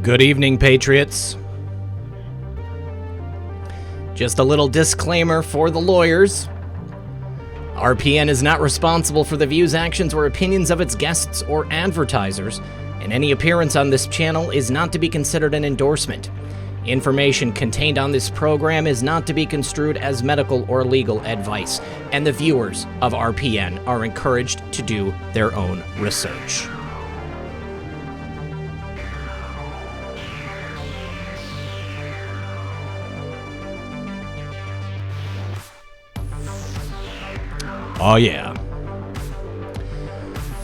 Good evening, Patriots. Just a little disclaimer for the lawyers. RPN is not responsible for the views, actions, or opinions of its guests or advertisers, and any appearance on this channel is not to be considered an endorsement. Information contained on this program is not to be construed as medical or legal advice, and the viewers of RPN are encouraged to do their own research. Oh yeah.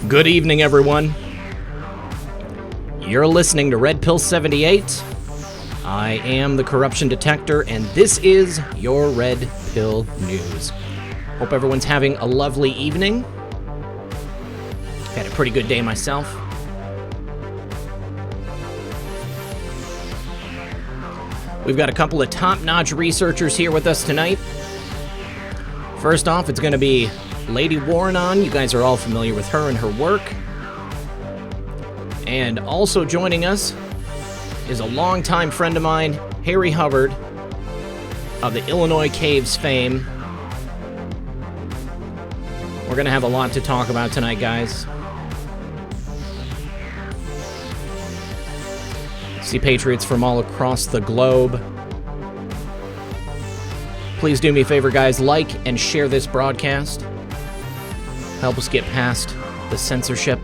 Good evening, everyone. You're listening to Red Pill 78. I am the corruption detector, and this is your Red Pill News. Hope everyone's having a lovely evening. Had a pretty good day myself. We've got a couple of top-notch researchers here with us tonight. First off, it's going to be Lady Anon. You guys are all familiar with her and her work. And also joining us is a longtime friend of mine, Harry Hubbard, of the Illinois Caves fame. We're going to have a lot to talk about tonight, guys. See Patriots from all across the globe. Please do me a favor, guys. Like and share this broadcast. Help us get past the censorship.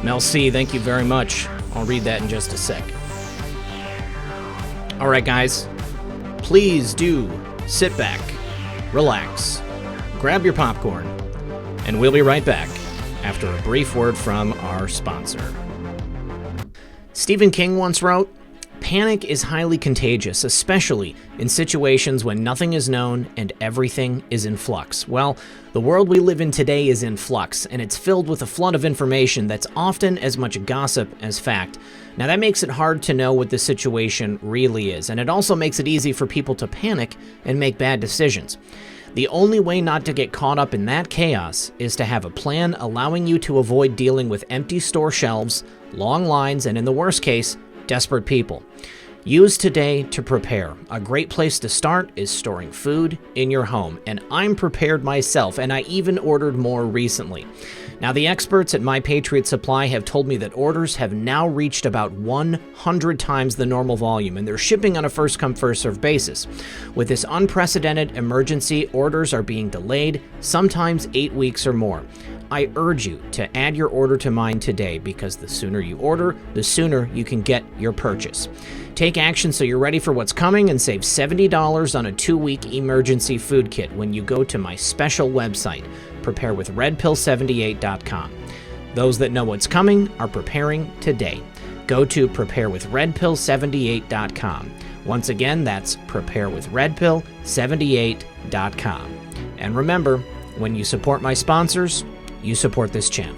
Mel C, thank you very much. I'll read that in just a sec. All right, guys. Please do sit back, relax, grab your popcorn, and we'll be right back after a brief word from our sponsor. Stephen King once wrote, "Panic is highly contagious, especially in situations when nothing is known and everything is in flux." Well, the world we live in today is in flux, and it's filled with a flood of information that's often as much gossip as fact. Now, that makes it hard to know what the situation really is, and it also makes it easy for people to panic and make bad decisions. The only way not to get caught up in that chaos is to have a plan allowing you to avoid dealing with empty store shelves, long lines, and in the worst case, desperate people. Use today to prepare. A great place to start is storing food in your home, and I'm prepared myself, and I even ordered more recently. Now, the experts at My Patriot Supply have told me that orders have now reached about 100 times the normal volume, and they're shipping on a first-come, first-served basis. With this unprecedented emergency, orders are being delayed, sometimes 8 weeks or more. I urge you to add your order to mine today, because the sooner you order, the sooner you can get your purchase. Take action so you're ready for what's coming and save $70 on a 2-week emergency food kit when you go to my special website, preparewithredpill78.com. Those that know what's coming are preparing today. Go to preparewithredpill78.com. Once again, that's preparewithredpill78.com. And remember, when you support my sponsors, you support this channel.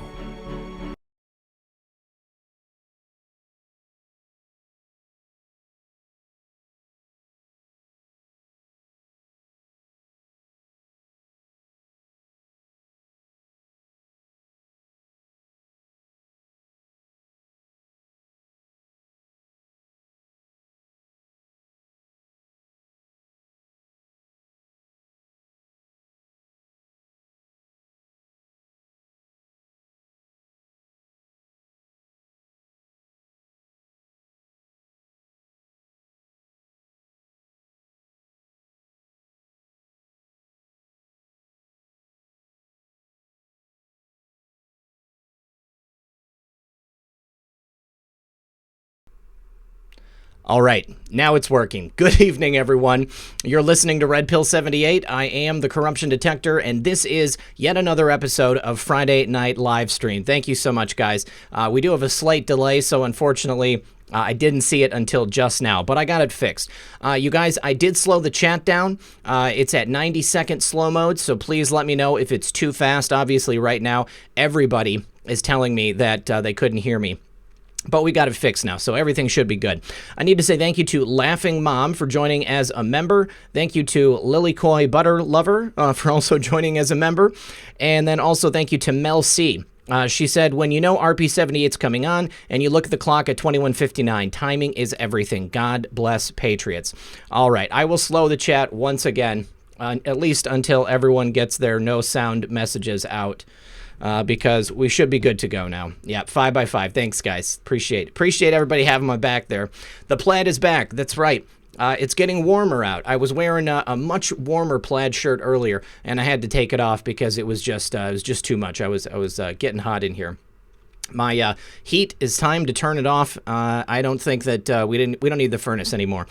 All right, now it's working. Good evening, everyone. You're listening to Red Pill 78. I am the corruption detector, and this is yet another episode of Friday Night Livestream. Thank you so much, guys. We do have a slight delay, so unfortunately, I didn't see it until just now, but I got it fixed. You guys, I did slow the chat down. It's at 90-second slow mode, so please let me know if it's too fast. Obviously, right now, everybody is telling me that they couldn't hear me. But we got it fixed now, so everything should be good. I need to say thank you to Laughing Mom for joining as a member. Thank you to Lily Coy Butter Lover for also joining as a member. And then also thank you to Mel C She said, when you know RP78's coming on and you look at the clock at 21:59, timing is everything. God bless Patriots. All right, I will slow the chat once again, at least until everyone gets their no sound messages out, because we should be good to go now. Yeah, 5x5. Thanks, guys. Appreciate everybody having my back there. The plaid is back. That's right. It's getting warmer out. I was wearing a much warmer plaid shirt earlier, and I had to take it off because it was just too much. I was getting hot in here. My heat is time to turn it off. I don't think that we don't need the furnace anymore.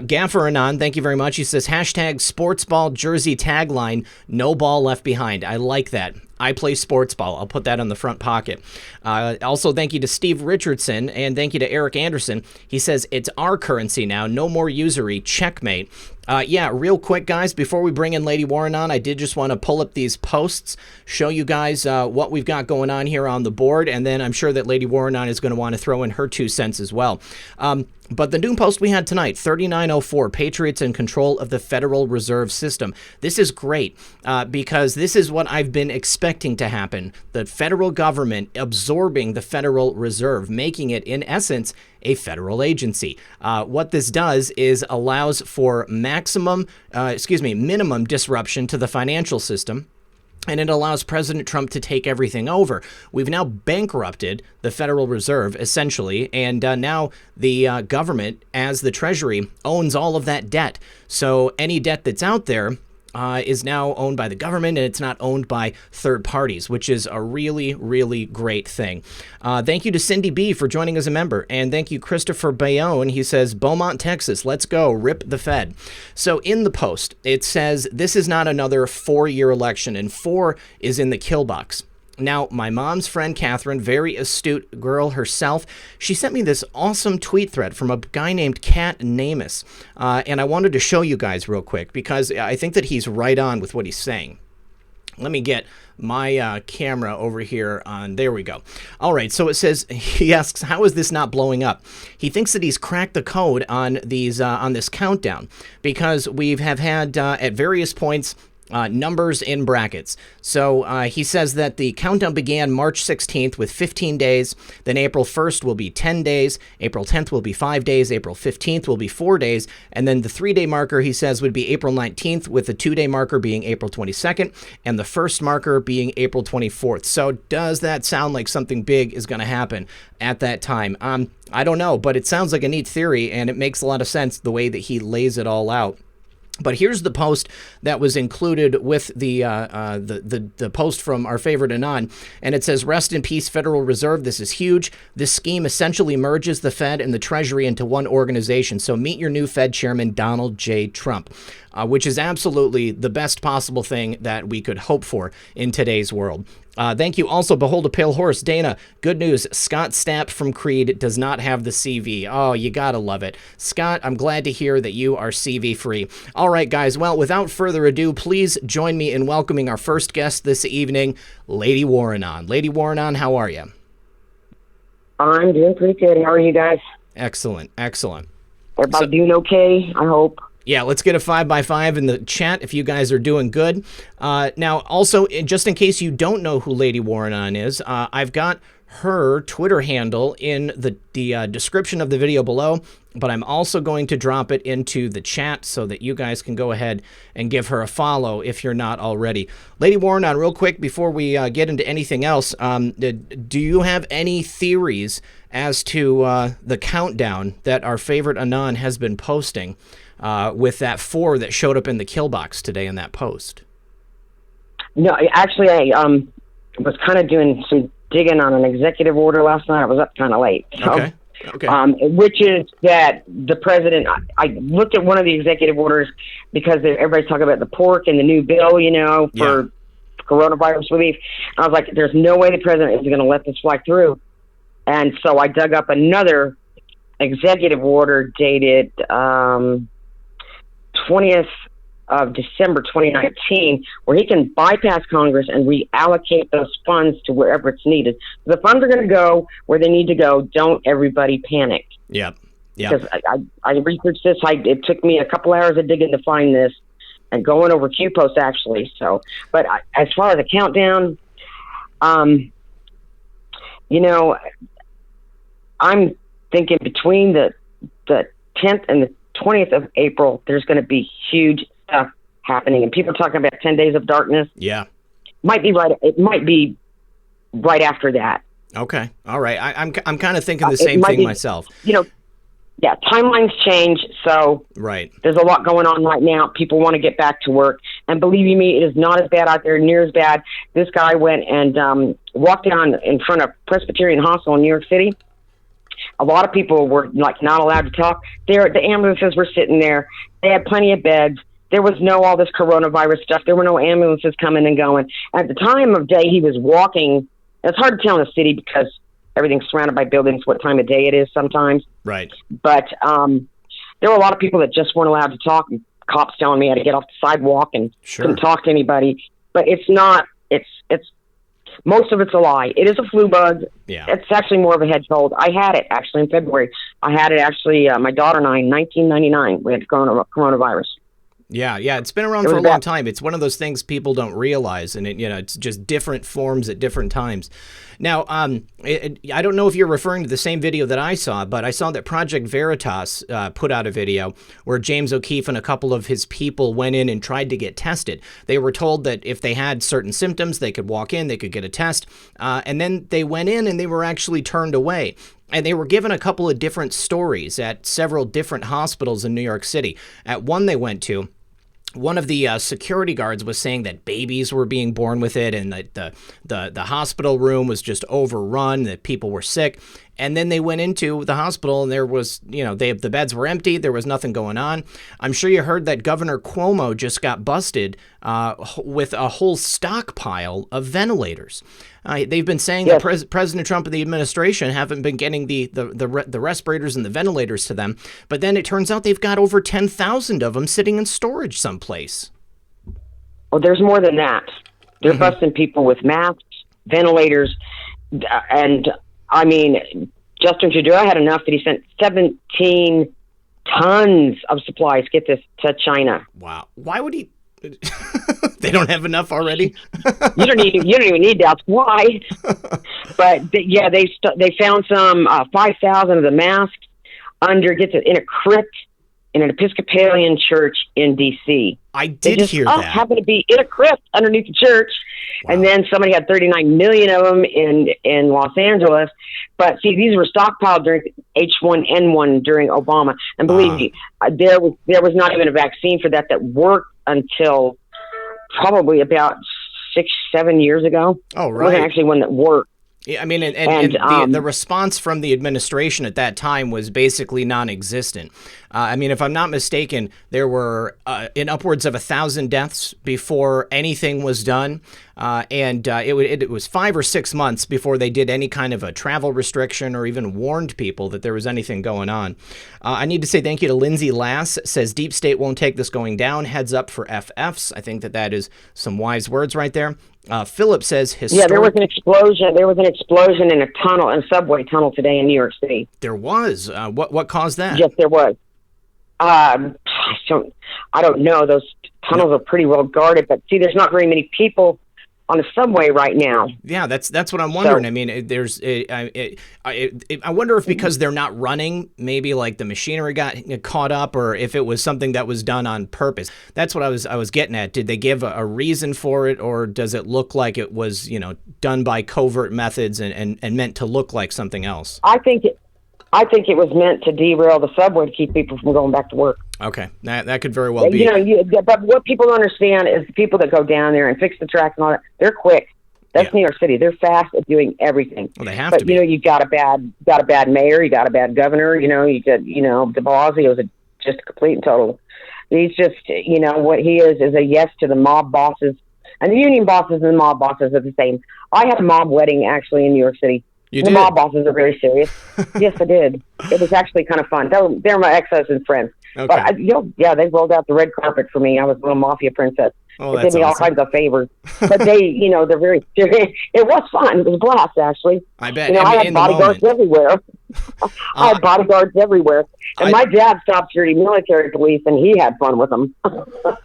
Gaffer Anon, thank you very much. He says hashtag sports ball jersey tagline, no ball left behind. I like that. I play sports ball. I'll put that on the front pocket. Also, thank you to Steve Richardson, and thank you to Eric Anderson. He says, it's our currency now. No more usury. Checkmate. Yeah, real quick, guys, before we bring in Lady Warren on, I did just want to pull up these posts, show you guys what we've got going on here on the board, and then I'm sure that Lady Warren on is going to want to throw in her 2 cents as well. But the new post we had tonight, 3904, Patriots in control of the Federal Reserve System. This is great because this is what I've been expecting to happen. The federal government absorbing the Federal Reserve, making it, in essence, a federal agency. What this does is allows for minimum disruption to the financial system. And it allows President Trump to take everything over. We've now bankrupted the Federal Reserve, essentially, and now the government, as the Treasury, owns all of that debt. So any debt that's out there is now owned by the government, and it's not owned by third parties, which is a really, really great thing. Thank you to Cindy B for joining as a member, and thank you Christopher Bayonne. He says, Beaumont, Texas, let's go, rip the Fed. So in the post, it says, this is not another 4-year election, and 4 is in the kill box. Now, my mom's friend, Catherine, very astute girl herself, she sent me this awesome tweet thread from a guy named Cat Namus. And I wanted to show you guys real quick because I think that he's right on with what he's saying. Let me get my camera over here on, there we go. All right, so it says, he asks, how is this not blowing up? He thinks that he's cracked the code on these on this countdown because we have had at various points numbers in brackets. So he says that the countdown began March 16th with 15 days. Then April 1st will be 10 days. April 10th will be 5 days. April 15th will be 4 days. And then the 3-day marker, he says, would be April 19th, with the 2-day marker being April 22nd and the first marker being April 24th. So does that sound like something big is going to happen at that time? I don't know, but it sounds like a neat theory, and it makes a lot of sense the way that he lays it all out. But here's the post that was included with the post from our favorite Anon, and it says, rest in peace, Federal Reserve. This is huge. This scheme essentially merges the Fed and the Treasury into one organization. So meet your new Fed chairman, Donald J. Trump, which is absolutely the best possible thing that we could hope for in today's world. Thank you. Also, Behold a Pale Horse. Dana, good news. Scott Stapp from Creed does not have the CV. Oh, you gotta love it. Scott, I'm glad to hear that you are CV free. All right, guys. Well, without further ado, please join me in welcoming our first guest this evening, Lady Warren on. Lady Warren on, how are you? I'm doing pretty good. How are you guys? Excellent. Excellent. Everybody doing okay, I hope? Yeah, let's get a 5x5 in the chat if you guys are doing good. Now, also, just in case you don't know who Lady Warren on is, I've got her Twitter handle in the description of the video below, but I'm also going to drop it into the chat so that you guys can go ahead and give her a follow if you're not already. Lady Warren on, real quick, before we get into anything else, do you have any theories as to the countdown that our favorite Anon has been posting with that 4 that showed up in the kill box today in that post? No, actually, I was kind of doing some digging on an executive order last night. I was up kind of late. So, Okay. Which is that the president, I looked at one of the executive orders because everybody's talking about the pork and the new bill, for coronavirus relief. I was like, there's no way the president is going to let this fly through. And so I dug up another executive order dated 20th of December 2019, where he can bypass Congress and reallocate those funds to wherever it's needed. The funds are going to go where they need to go. Don't everybody panic. Yeah. Because I researched this. It took me a couple hours of digging to find this and going over Q posts actually. So, but as far as the countdown, you know, I'm thinking between the 10th and the 20th of April, there's going to be huge stuff happening, and people are talking about 10 days of darkness. Yeah. Might be right. It might be right after that. Okay. All right. I'm kind of thinking the same thing myself. You know, yeah, timelines change, so right. There's a lot going on right now. People want to get back to work, and believe you me, it is not as bad out there, near as bad. This guy went and walked down in front of Presbyterian Hospital in New York City. A lot of people were like not allowed to talk. The ambulances were sitting there. They had plenty of beds. There was no all this coronavirus stuff. There were no ambulances coming and going. At the time of day he was walking, it's hard to tell in the city because everything's surrounded by buildings, what time of day it is sometimes. Right. But there were a lot of people that just weren't allowed to talk. Cops telling me I had to get off the sidewalk and couldn't talk to anybody. But it's not, it's most of it's a lie. It is a flu bug. Yeah. It's actually more of a head cold. I had it actually in February. I had it actually, my daughter and I, in 1999, we had coronavirus. Yeah, it's been around for a long time. It's one of those things people don't realize, and it's just different forms at different times. Now, I don't know if you're referring to the same video that I saw, but I saw that Project Veritas put out a video where James O'Keefe and a couple of his people went in and tried to get tested. They were told that if they had certain symptoms, they could walk in, they could get a test, and then they went in and they were actually turned away. And they were given a couple of different stories at several different hospitals in New York City. At one they went to, one of the security guards was saying that babies were being born with it and that the hospital room was just overrun, that people were sick. And then they went into the hospital and there was, the beds were empty. There was nothing going on. I'm sure you heard that Governor Cuomo just got busted with a whole stockpile of ventilators. They've been saying that President Trump and the administration haven't been getting the respirators and the ventilators to them. But then it turns out they've got over 10,000 of them sitting in storage someplace. Well, there's more than that. They're busting people with masks, ventilators, and I mean, Justin Trudeau had enough that he sent 17 tons of supplies, get this, to China. Wow. Why would he? They don't have enough already? You don't even need that. Why? But they found some 5,000 of the masks in a crypt in an Episcopalian church in D.C. I did hear that. Happened to be in a crypt underneath the church. Wow. And then somebody had 39 million of them in Los Angeles. But see, these were stockpiled during H1N1 during Obama. And believe me, there was not even a vaccine for that worked until probably about 6-7 years ago. Oh, right. It wasn't actually one that worked. Yeah, I mean, and the response from the administration at that time was basically non-existent. I mean, if I'm not mistaken, there were in upwards of 1,000 deaths before anything was done, and it was 5 or 6 months before they did any kind of a travel restriction or even warned people that there was anything going on. I need to say thank you to Lindsay Lass. Says Deep State won't take this going down. Heads up for FFs. I think that is some wise words right there. Philip says there was an explosion. There was an explosion in a subway tunnel today in New York City. There was. What caused that? Yes, there was. I don't know. Those tunnels are pretty well guarded, but see, there's not very many people on the subway right now. Yeah, that's what I'm wondering. I mean, I wonder if because they're not running, maybe like the machinery got caught up, or if it was something that was done on purpose. That's what I was getting at. Did they give a reason for it, or does it look like it was done by covert methods and meant to look like something else? I think it was meant to derail the subway to keep people from going back to work. Okay, that could very well be. But what people don't understand is the people that go down there and fix the tracks and all that, they're quick. That's New York City. They're fast at doing everything. Well, they have to be. You got a bad mayor, you got a bad governor. You got De Blasio is just a complete and total. He's just what he is a yes to the mob bosses, and the union bosses and the mob bosses are the same. I had a mob wedding actually in New York City. You the did? mob bosses are very serious. Yes, I did. It was actually kind of fun. They're my ex-husband's friends. Okay. But they rolled out the red carpet for me. I was a little mafia princess. Oh, they did me all kinds of favors. But they, they're very serious. It was fun. It was a blast, actually. I bet. I had bodyguards everywhere. I had bodyguards everywhere. And my dad stopped security military police, and he had fun with them.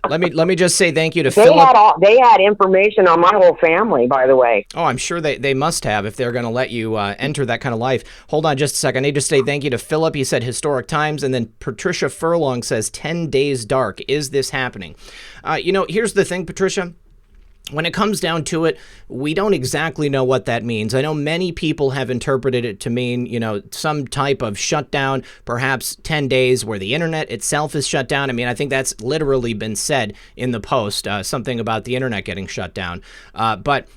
let me just say thank you to Philip. They had information on my whole family, by the way. Oh, I'm sure they must have if they're going to let you enter that kind of life. Hold on just a second. I need to say thank you to Philip. He said historic times. And then Patricia Furlong says 10 days dark. Is this happening? Here's the thing, Patricia. When it comes down to it, we don't exactly know what that means. I know many people have interpreted it to mean, some type of shutdown, perhaps 10 days where the internet itself is shut down. I mean, I think that's literally been said in the post, something about the internet getting shut down. But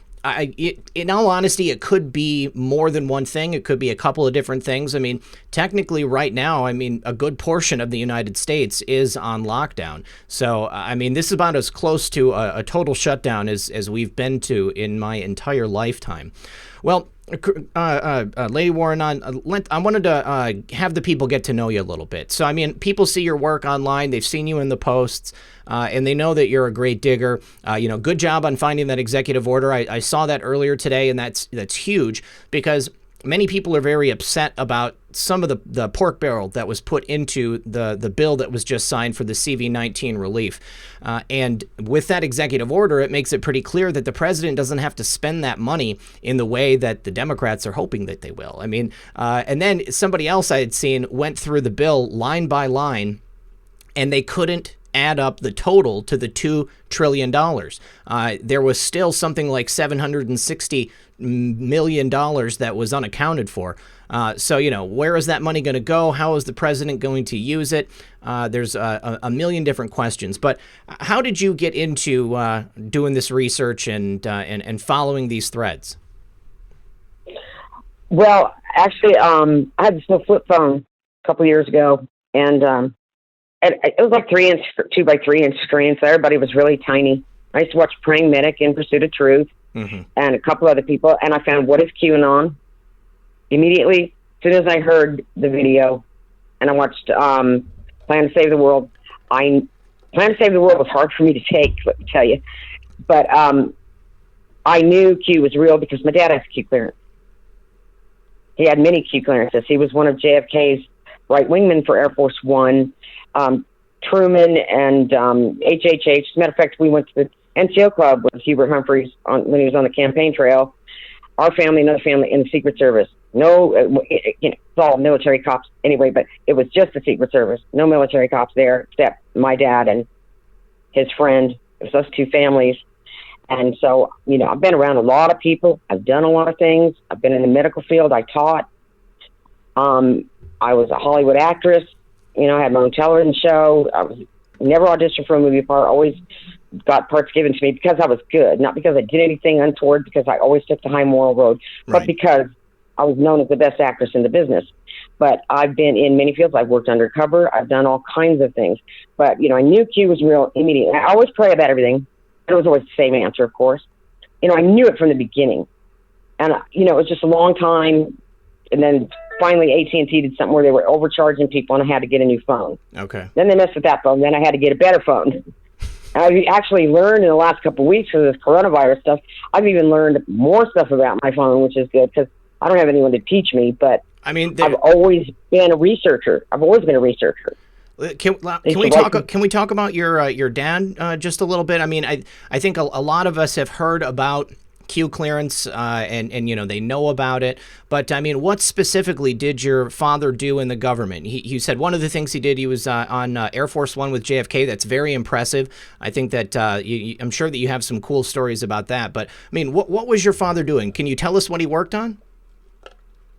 in all honesty, it could be more than one thing. It could be a couple of different things. I mean, technically right now, a good portion of the United States is on lockdown. So, this is about as close to a total shutdown as we've been to in my entire lifetime. Well, Lady Warren, I wanted to have the people get to know you a little bit. So, people see your work online. They've seen you in the posts, and they know that you're a great digger. Good job on finding that executive order. I saw that earlier today, and that's huge because many people are very upset about some of the pork barrel that was put into the bill that was just signed for the CV-19 relief. And with that executive order, it makes it pretty clear that the president doesn't have to spend that money in the way that the Democrats are hoping that they will. And then somebody else I had seen went through the bill line by line, and they couldn't add up the total to the $2 trillion. There was still something like $760 million that was unaccounted for. So, where is that money going to go? How is the president going to use it? There's a million different questions. But how did you get into doing this research and following these threads? Well, actually, I had this little flip phone a couple years ago, and it was like 2 by 3 inch screen, so everybody was really tiny. I used to watch Praying Medic, In Pursuit of Truth, and a couple other people, and I found What is QAnon? Immediately, as soon as I heard the video, and I watched Plan to Save the World. Plan to Save the World was hard for me to take, let me tell you. But I knew Q was real because my dad has Q clearance. He had many Q clearances. He was one of JFK's right wingmen for Air Force One. Truman and HHH. As a matter of fact, we went to the NCO club with Hubert Humphreys when he was on the campaign trail. Our family, another family in the Secret Service. No, it's all military cops anyway, but it was just the Secret Service. No military cops there except my dad and his friend. It was those two families. And so, I've been around a lot of people. I've done a lot of things. I've been in the medical field. I taught. I was a Hollywood actress. I had my own television show. I was never auditioned for a movie part. Always got parts given to me because I was good, not because I did anything untoward, because I always took the high moral road, but because I was known as the best actress in the business. But I've been in many fields. I've worked undercover. I've done all kinds of things. But, I knew Q was real immediately. I always pray about everything. It was always the same answer, of course. I knew it from the beginning. And, it was just a long time. And then finally AT&T did something where they were overcharging people, and I had to get a new phone. Okay. Then they messed with that phone. Then I had to get a better phone. I've actually learned in the last couple of weeks of this coronavirus stuff, I've even learned more stuff about my phone, which is good because I don't have anyone to teach me, but I've always been a researcher. I've always been a researcher. Can we talk about your dad just a little bit? I think a lot of us have heard about Q clearance, and they know about it. But what specifically did your father do in the government? He said one of the things he did, he was on Air Force One with JFK. That's very impressive. I think that I'm sure that you have some cool stories about that. But what was your father doing? Can you tell us what he worked on?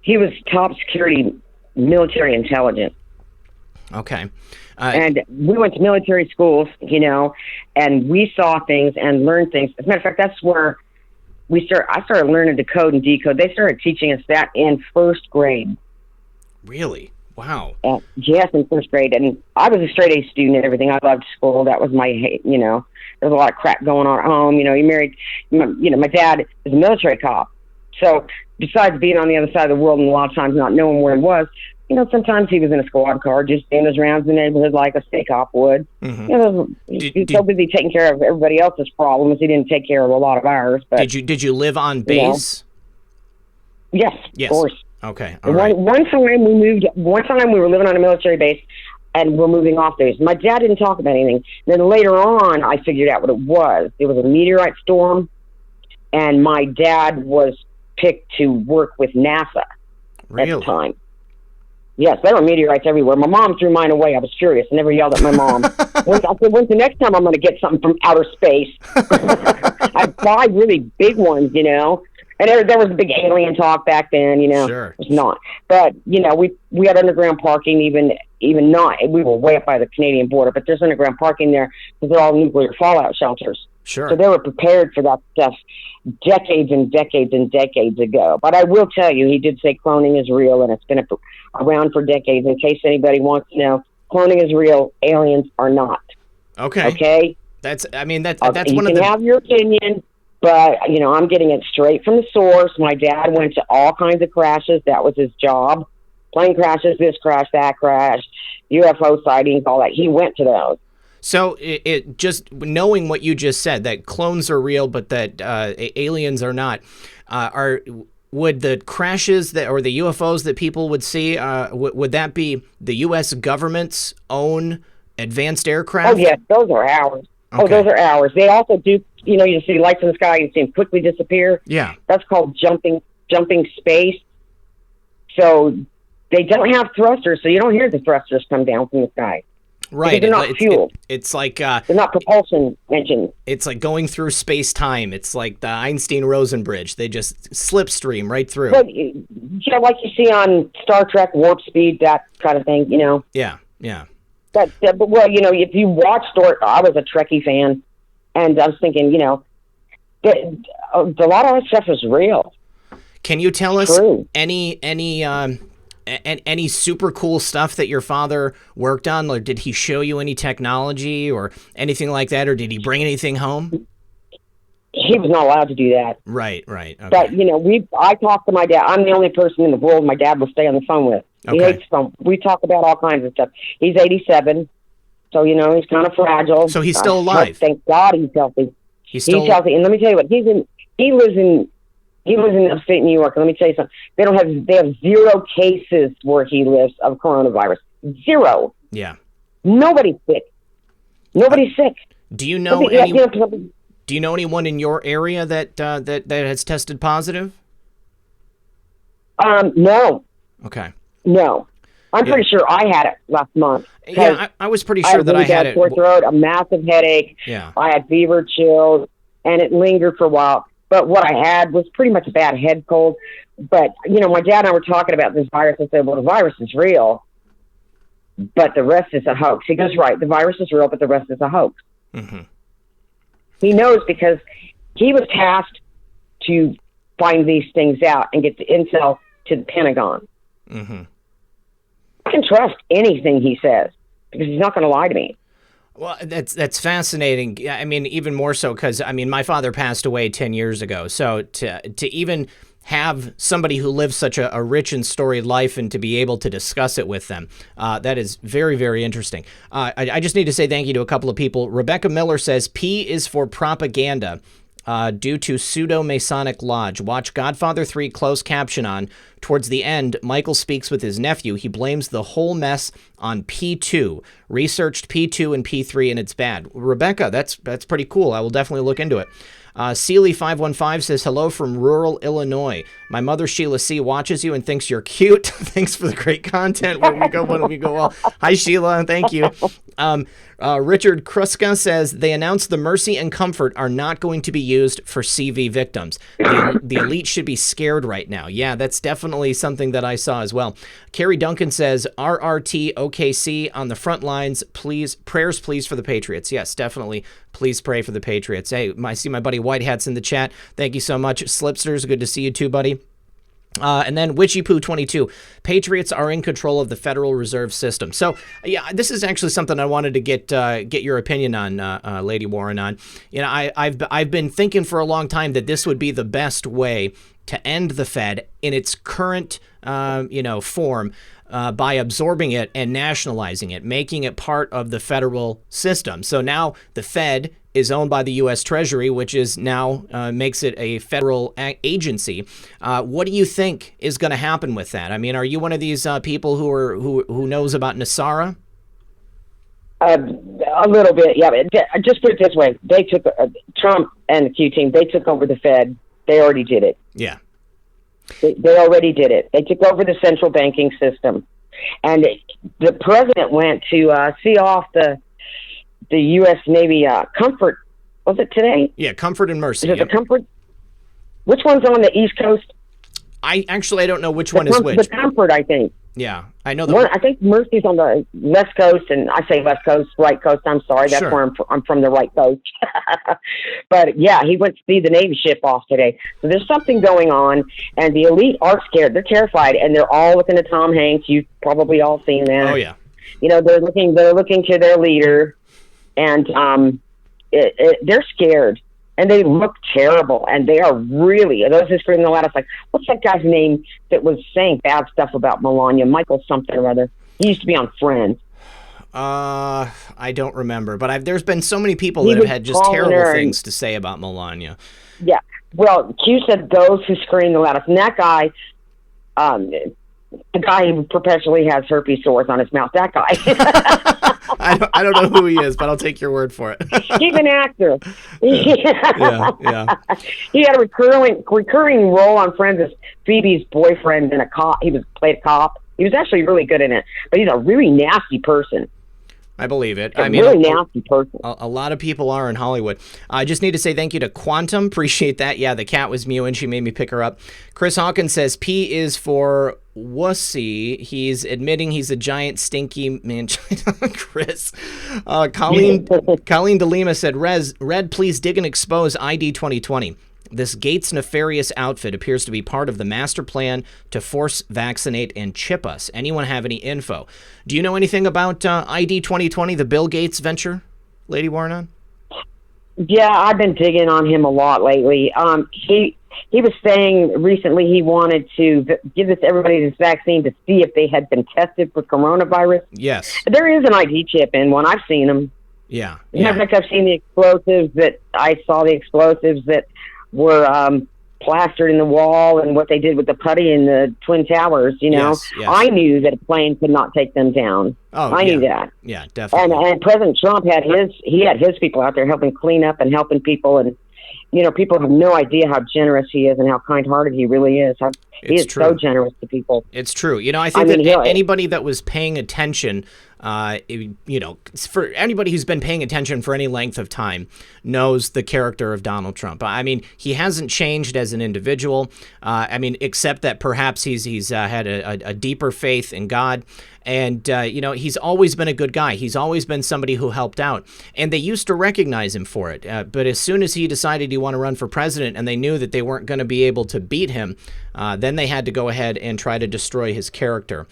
He was top security military intelligence. Okay. And we went to military schools, and we saw things and learned things. As a matter of fact, that's where I started learning to code and decode. They started teaching us that in first grade. Really? Wow. Yes, in first grade. And I was a straight A student and everything. I loved school. That was my, there was a lot of crap going on at home. You married, my dad is a military cop. So besides being on the other side of the world and a lot of times not knowing where he was, sometimes he was in a squad car just doing his rounds in the neighborhood like a state cop would. Mm-hmm. He's so busy taking care of everybody else's problems, he didn't take care of a lot of ours. But did you live on base? Yes, of course. Okay. All right. One time we were living on a military base, and we're moving off those. My dad didn't talk about anything. Then later on, I figured out what it was. It was a meteorite storm, and my dad was picked to work with NASA at the time. Yes, there were meteorites everywhere. My mom threw mine away. I was furious. I never yelled at my mom. I said, when's the next time I'm going to get something from outer space? I buy really big ones, you know. And there was big alien talk back then, you know. Sure. It's not. But, you know, we had underground parking, even not. We were way up by the Canadian border, but there's underground parking there because they're all nuclear fallout shelters. Sure. So they were prepared for that stuff decades and decades and decades ago. But I will tell you, he did say cloning is real, and it's been around for decades. In case anybody wants to know, cloning is real. Aliens are not. Okay. Okay? That's one of the... You can have your opinion, but, you know, I'm getting it straight from the source. My dad went to all kinds of crashes. That was his job. Plane crashes, this crash, that crash, UFO sightings, all that. He went to those. So it just knowing what you just said, that clones are real, but that aliens are not, would the crashes or the UFOs that people would see, would that be the U.S. government's own advanced aircraft? Oh, yes, those are ours. Okay. Oh, those are ours. They also do, you know, you see lights in the sky, you see them quickly disappear. Yeah. That's called jumping space. So they don't have thrusters, so you don't hear the thrusters come down from the sky. Right. They're not fuel. It's like... they're not propulsion engines. It's like going through space-time. It's like the Einstein-Rosen bridge. They just slipstream right through. But, you know, like you see on Star Trek, warp speed, that kind of thing, you know. Yeah. But, well, you know, if you watch I was a Trekkie fan, and I was thinking, you know, a lot of that stuff is real. Can you tell us any super cool stuff that your father worked on? Or did he show you any technology or anything like that? Or did he bring anything home? He was not allowed to do that. Right. Okay. But, you know, I talked to my dad. I'm the only person in the world my dad will stay on the phone with. He hates phone. We talk about all kinds of stuff. He's 87, so, you know, he's kind of fragile. So he's still alive. Thank God he's healthy. He's healthy. And let me tell you what, he lives in upstate New York. And let me tell you something. They have 0 cases where he lives of coronavirus. 0. Yeah. Nobody's sick. Nobody's sick. Do you know anyone in your area that has tested positive? No. Okay. No. I'm pretty sure I had it last month. Yeah, I was pretty sure that I had it. Sore throat, a massive headache. Yeah. I had fever, chills, and it lingered for a while. But what I had was pretty much a bad head cold. But, you know, my dad and I were talking about this virus. I said, well, the virus is real, but the rest is a hoax. He goes, right, the virus is real, but the rest is a hoax. Mm-hmm. He knows because he was tasked to find these things out and get the intel to the Pentagon. Mm-hmm. I can trust anything he says because he's not going to lie to me. Well, that's fascinating. I mean, even more so because, I mean, my father passed away 10 years ago. So to even have somebody who lives such a rich and storied life and to be able to discuss it with them, that is very, very interesting. I just need to say thank you to a couple of people. Rebecca Miller says, P is for propaganda. Due to pseudo-Masonic lodge. Watch Godfather 3 closed caption on. Towards the end, Michael speaks with his nephew. He blames the whole mess on P2. Researched P2 and P3, and it's bad. Rebecca, that's pretty cool. I will definitely look into it. Sealy515 says, hello from rural Illinois. My mother, Sheila C., watches you and thinks you're cute. Thanks for the great content. When we go well. Hi, Sheila. Thank you. Richard Kruska says, they announced the Mercy and Comfort are not going to be used for CV victims. The elite should be scared right now. Yeah, that's definitely something that I saw as well. Carrie Duncan says, RRT OKC on the front lines. Prayers, please, for the Patriots. Yes, definitely. Please pray for the Patriots. Hey, I see my buddy Whitehat's in the chat. Thank you so much. Slipsters, good to see you too, buddy. And then WitchyPoo22, Patriots are in control of the Federal Reserve System. So, yeah, this is actually something I wanted to get your opinion on, Lady Warren, on. You know, I've been thinking for a long time that this would be the best way to end the Fed in its current, form. By absorbing it and nationalizing it, making it part of the federal system. So now the Fed is owned by the U.S. Treasury, which is now makes it a federal agency. What do you think is going to happen with that? I mean, are you one of these people who knows about NESARA? A little bit, yeah. Just put it this way: they took Trump and the Q team. They took over the Fed. They already did it. Yeah, they already did it. They took over the central banking system, and the president went to see off the U.S. Navy Comfort. Was it today? Yeah, Comfort and Mercy. Is it the Comfort? Which one's on the East Coast? I don't know which one is which. The Comfort, I think. Yeah, I know I think Mercy's on the West Coast, and I say West Coast, right coast. I'm sorry, that's where I'm from, the right coast. But yeah, he went to see the Navy ship off today. So there's something going on, and the elite are scared. They're terrified, and they're all looking at Tom Hanks. You've probably all seen that. Oh yeah. You know, they're looking to their leader, and they're scared. And they look terrible, and they are really, those who scream the loudest, like, what's that guy's name that was saying bad stuff about Melania? Michael something or other. He used to be on Friends. I don't remember, but there's been so many people that have had just terrible things to say about Melania. Yeah, well, Q said those who scream the loudest. And that guy, the guy who perpetually has herpes sores on his mouth, that guy. I don't know who he is, but I'll take your word for it. He's an actor. Yeah. He had a recurring role on Friends as Phoebe's boyfriend and a cop. He played a cop. He was actually really good in it, but he's a really nasty person. I believe it. I mean, really nasty person. A lot of people are in Hollywood. I just need to say thank you to Quantum. Appreciate that. Yeah, the cat was mewing. She made me pick her up. Chris Hawkins says P is for wussy. He's admitting he's a giant stinky man. Chris. Colleen DeLima said, Red, please dig and expose ID 2020. This Gates nefarious outfit appears to be part of the master plan to force vaccinate and chip us. Anyone have any info? Do you know anything about ID 2020, the Bill Gates venture, Lady Warren? Yeah, I've been digging on him a lot lately. He was saying recently he wanted to give everybody this vaccine to see if they had been tested for coronavirus. Yes. There is an ID chip in one. I've seen them. Yeah. Matter of fact, I've seen the explosives that were plastered in the wall, and what they did with the putty in the Twin Towers, you know. Yes. I knew that a plane could not take them down. I knew that. Yeah, definitely. And President Trump had his people out there helping clean up and helping people, and you know, people have no idea how generous he is and how kind-hearted he really is. He is so generous to people. It's true. You know, I think that anybody that was paying attention, you know, for anybody who's been paying attention for any length of time knows the character of Donald Trump. I mean, he hasn't changed as an individual. I mean, except that perhaps he's had a deeper faith in God. And, you know, he's always been a good guy. He's always been somebody who helped out. And they used to recognize him for it. But as soon as he decided he wanted to run for president and they knew that they weren't going to be able to beat him, then they had to go ahead and try to destroy his character.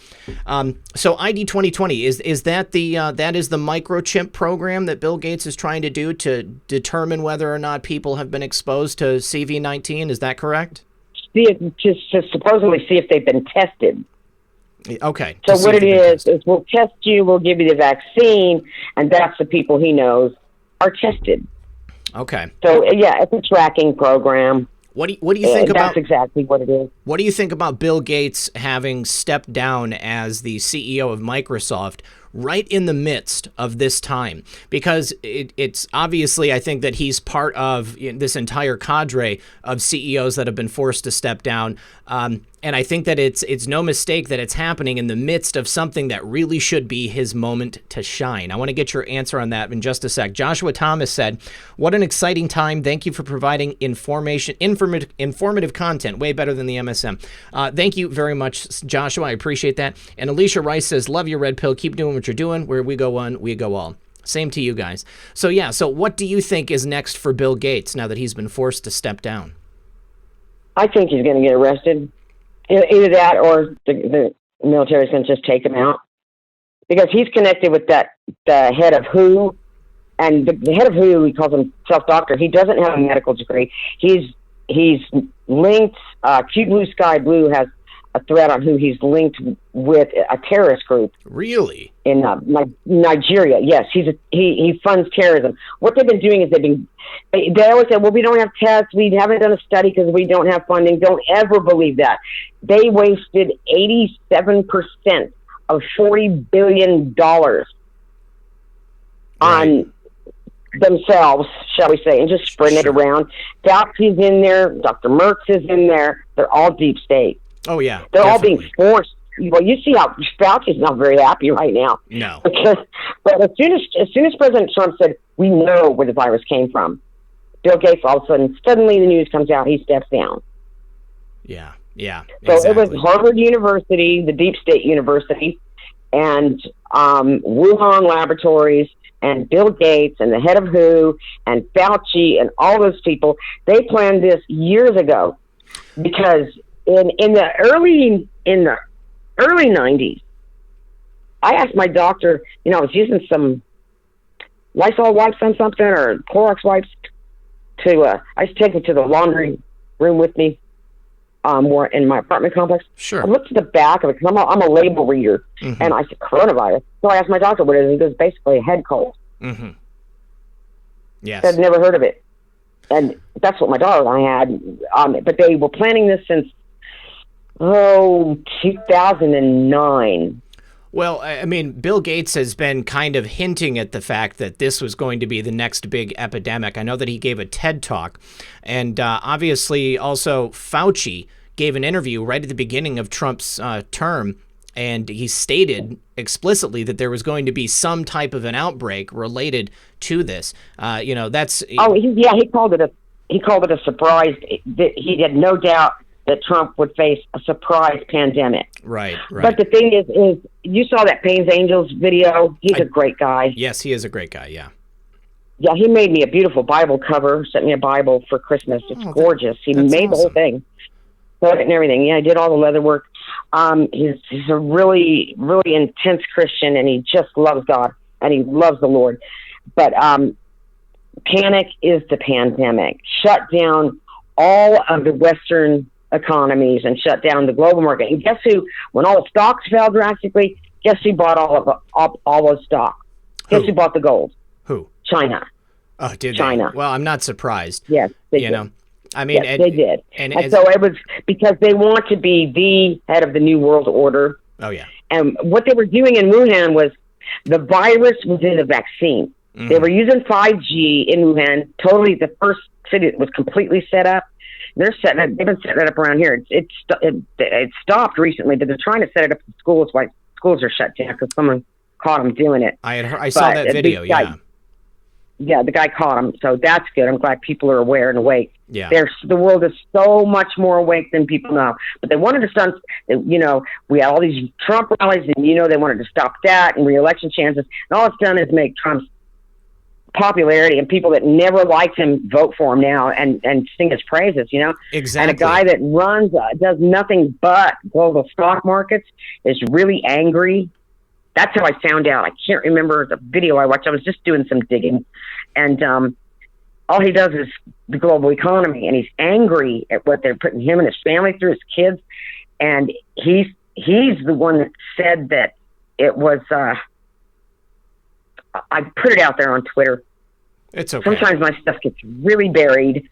So ID 2020, is that that is the microchip program that Bill Gates is trying to do to determine whether or not people have been exposed to CV-19? Is that correct? Just to supposedly see if they've been tested. Okay. So what it is we'll test you, we'll give you the vaccine, and that's the people he knows are tested. Okay. So, yeah, it's a tracking program. What do you think about... That's exactly what it is. What do you think about Bill Gates having stepped down as the CEO of Microsoft right in the midst of this time? Because it's obviously, I think, that he's part of this entire cadre of CEOs that have been forced to step down. And I think that it's no mistake that it's happening in the midst of something that really should be his moment to shine. I want to get your answer on that in just a sec. Joshua Thomas said, "What an exciting time. Thank you for providing informative content, way better than the MSM." Thank you very much, Joshua. I appreciate that. And Alicia Rice says, "Love your Red Pill. Keep doing what you're doing. Where we go one, we go all." Same to you guys. So yeah, so what do you think is next for Bill Gates now that he's been forced to step down? I think he's going to get arrested. Either that or the military's going to just take him out. Because he's connected with the head of WHO, and the head of WHO, he calls himself doctor. He doesn't have a medical degree. He's linked, Cute Blue Sky Blue has a thread on who he's linked with a terrorist group. Really? In Nigeria. Yes, he funds terrorism. What they've been doing is they always say, well, we don't have tests, we haven't done a study because we don't have funding. Don't ever believe that. They wasted 87% of $40 billion on themselves, shall we say, and just spreading it around. Fauci's in there, Dr. Merckx is in there. They're all deep state. Oh, yeah. They're definitely. all being forced. Well, you see how Fauci's not very happy right now. No. But as soon as President Trump said, we know where the virus came from, Bill Gates, all of a sudden, suddenly the news comes out, he steps down. Yeah, yeah. So exactly. It was Harvard University, the deep state university, and Wuhan Laboratories, and Bill Gates, and the head of WHO, and Fauci, and all those people. They planned this years ago, because in the early 90s, I asked my doctor, I was using some Lysol wipes on something, or Clorox wipes, I used to take it to the laundry room with me, more in my apartment complex. Sure. I looked at the back of it, because I'm a label reader, and I said, coronavirus. So I asked my doctor what it is, and he goes, basically a head cold. Mm-hmm. Yes. I'd never heard of it. And that's what my daughter and I had. But they were planning this since, 2009. Well, I mean, Bill Gates has been kind of hinting at the fact that this was going to be the next big epidemic. I know that he gave a TED Talk, and obviously also Fauci gave an interview right at the beginning of Trump's term, and he stated explicitly that there was going to be some type of an outbreak related to this. That's... He called it a surprise. He had no doubt that Trump would face a surprise pandemic. Right. But the thing is you saw that Payne's Angels video. He's a great guy. Yes, he is a great guy, yeah. Yeah, he made me a beautiful Bible cover, sent me a Bible for Christmas. It's gorgeous. He made the whole thing. Put it and everything. Yeah, I did all the leather work. He's a really, really intense Christian, and he just loves God, and he loves the Lord. But panic is the pandemic. Shut down all of the Western economies and shut down the global market. And guess who? When all the stocks fell drastically, guess who bought all those stocks? Guess who bought the gold? Who? China. Oh, did China? They? Well, I'm not surprised. Yes, they did. I mean, yes, they did. And so it was because they want to be the head of the new world order. Oh, yeah. And what they were doing in Wuhan was the virus was in the vaccine. Mm-hmm. They were using 5G in Wuhan. Totally, the first city that was completely set up. They've been setting it up around here. It stopped recently, but they're trying to set it up in schools. Why schools are shut down because someone caught them doing it. I saw that video. Yeah, the guy caught him, so that's good. I'm glad people are aware and awake. Yeah, the world is so much more awake than people know. But they wanted to stop. We had all these Trump rallies, and they wanted to stop that and re-election chances. And all it's done is make Trump's popularity and people that never liked him vote for him now and sing his praises. Exactly. And a guy that runs does nothing but global stock markets is really angry. That's how I found out. I can't remember the video I watched. I was just doing some digging. And all he does is the global economy. And he's angry at what they're putting him and his family through, his kids. And he's the one that said that it was... I put it out there on Twitter. It's okay. Sometimes my stuff gets really buried.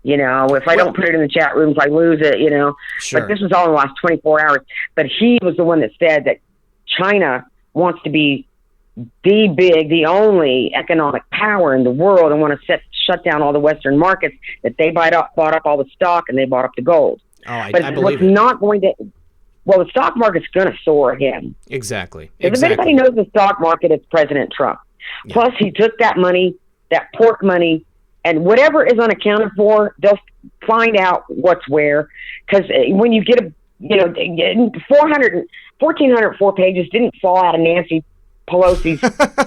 If I don't put it in the chat rooms, I lose it, Sure. But this was all in the last 24 hours. But he was the one that said that China wants to be the only economic power in the world and want to shut down all the Western markets, that they bought up all the stock and they bought up the gold. Oh, I What's believe it. not going to... Well, the stock market's going to soar again. Exactly. If anybody knows the stock market, it's President Trump. Yeah. Plus, he took that money, that pork money, and whatever is unaccounted for, they'll find out what's where. Because when you get 1,404 pages didn't fall out of Nancy Pelosi's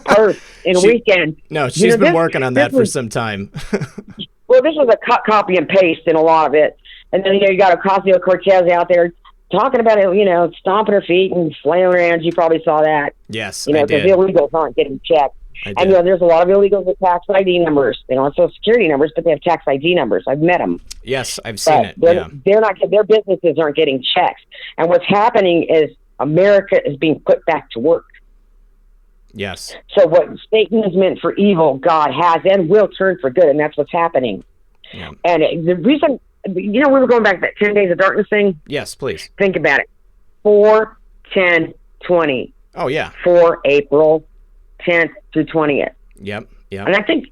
purse in a weekend. No, she's been working on that for some time. Well, this was a cut, copy, and paste in a lot of it. And then, you got Ocasio-Cortez out there talking about it, stomping her feet and flailing her hands. You probably saw that. Yes, because the illegals aren't getting checked. I And, did. there's a lot of illegals with tax ID numbers. They don't have Social Security numbers, but they have tax ID numbers. I've met them. Yes, I've seen it. They're, Yeah. they're not, their businesses aren't getting checks. And what's happening is America is being put back to work. Yes. So what Satan is meant for evil, God has and will turn for good, and that's what's happening. Yeah. And the reason, we were going back to that 10 days of darkness thing. Yes, please. Think about it. 4/10/20 Oh, yeah. for April 10th through 20th. Yep. Yep. And I think,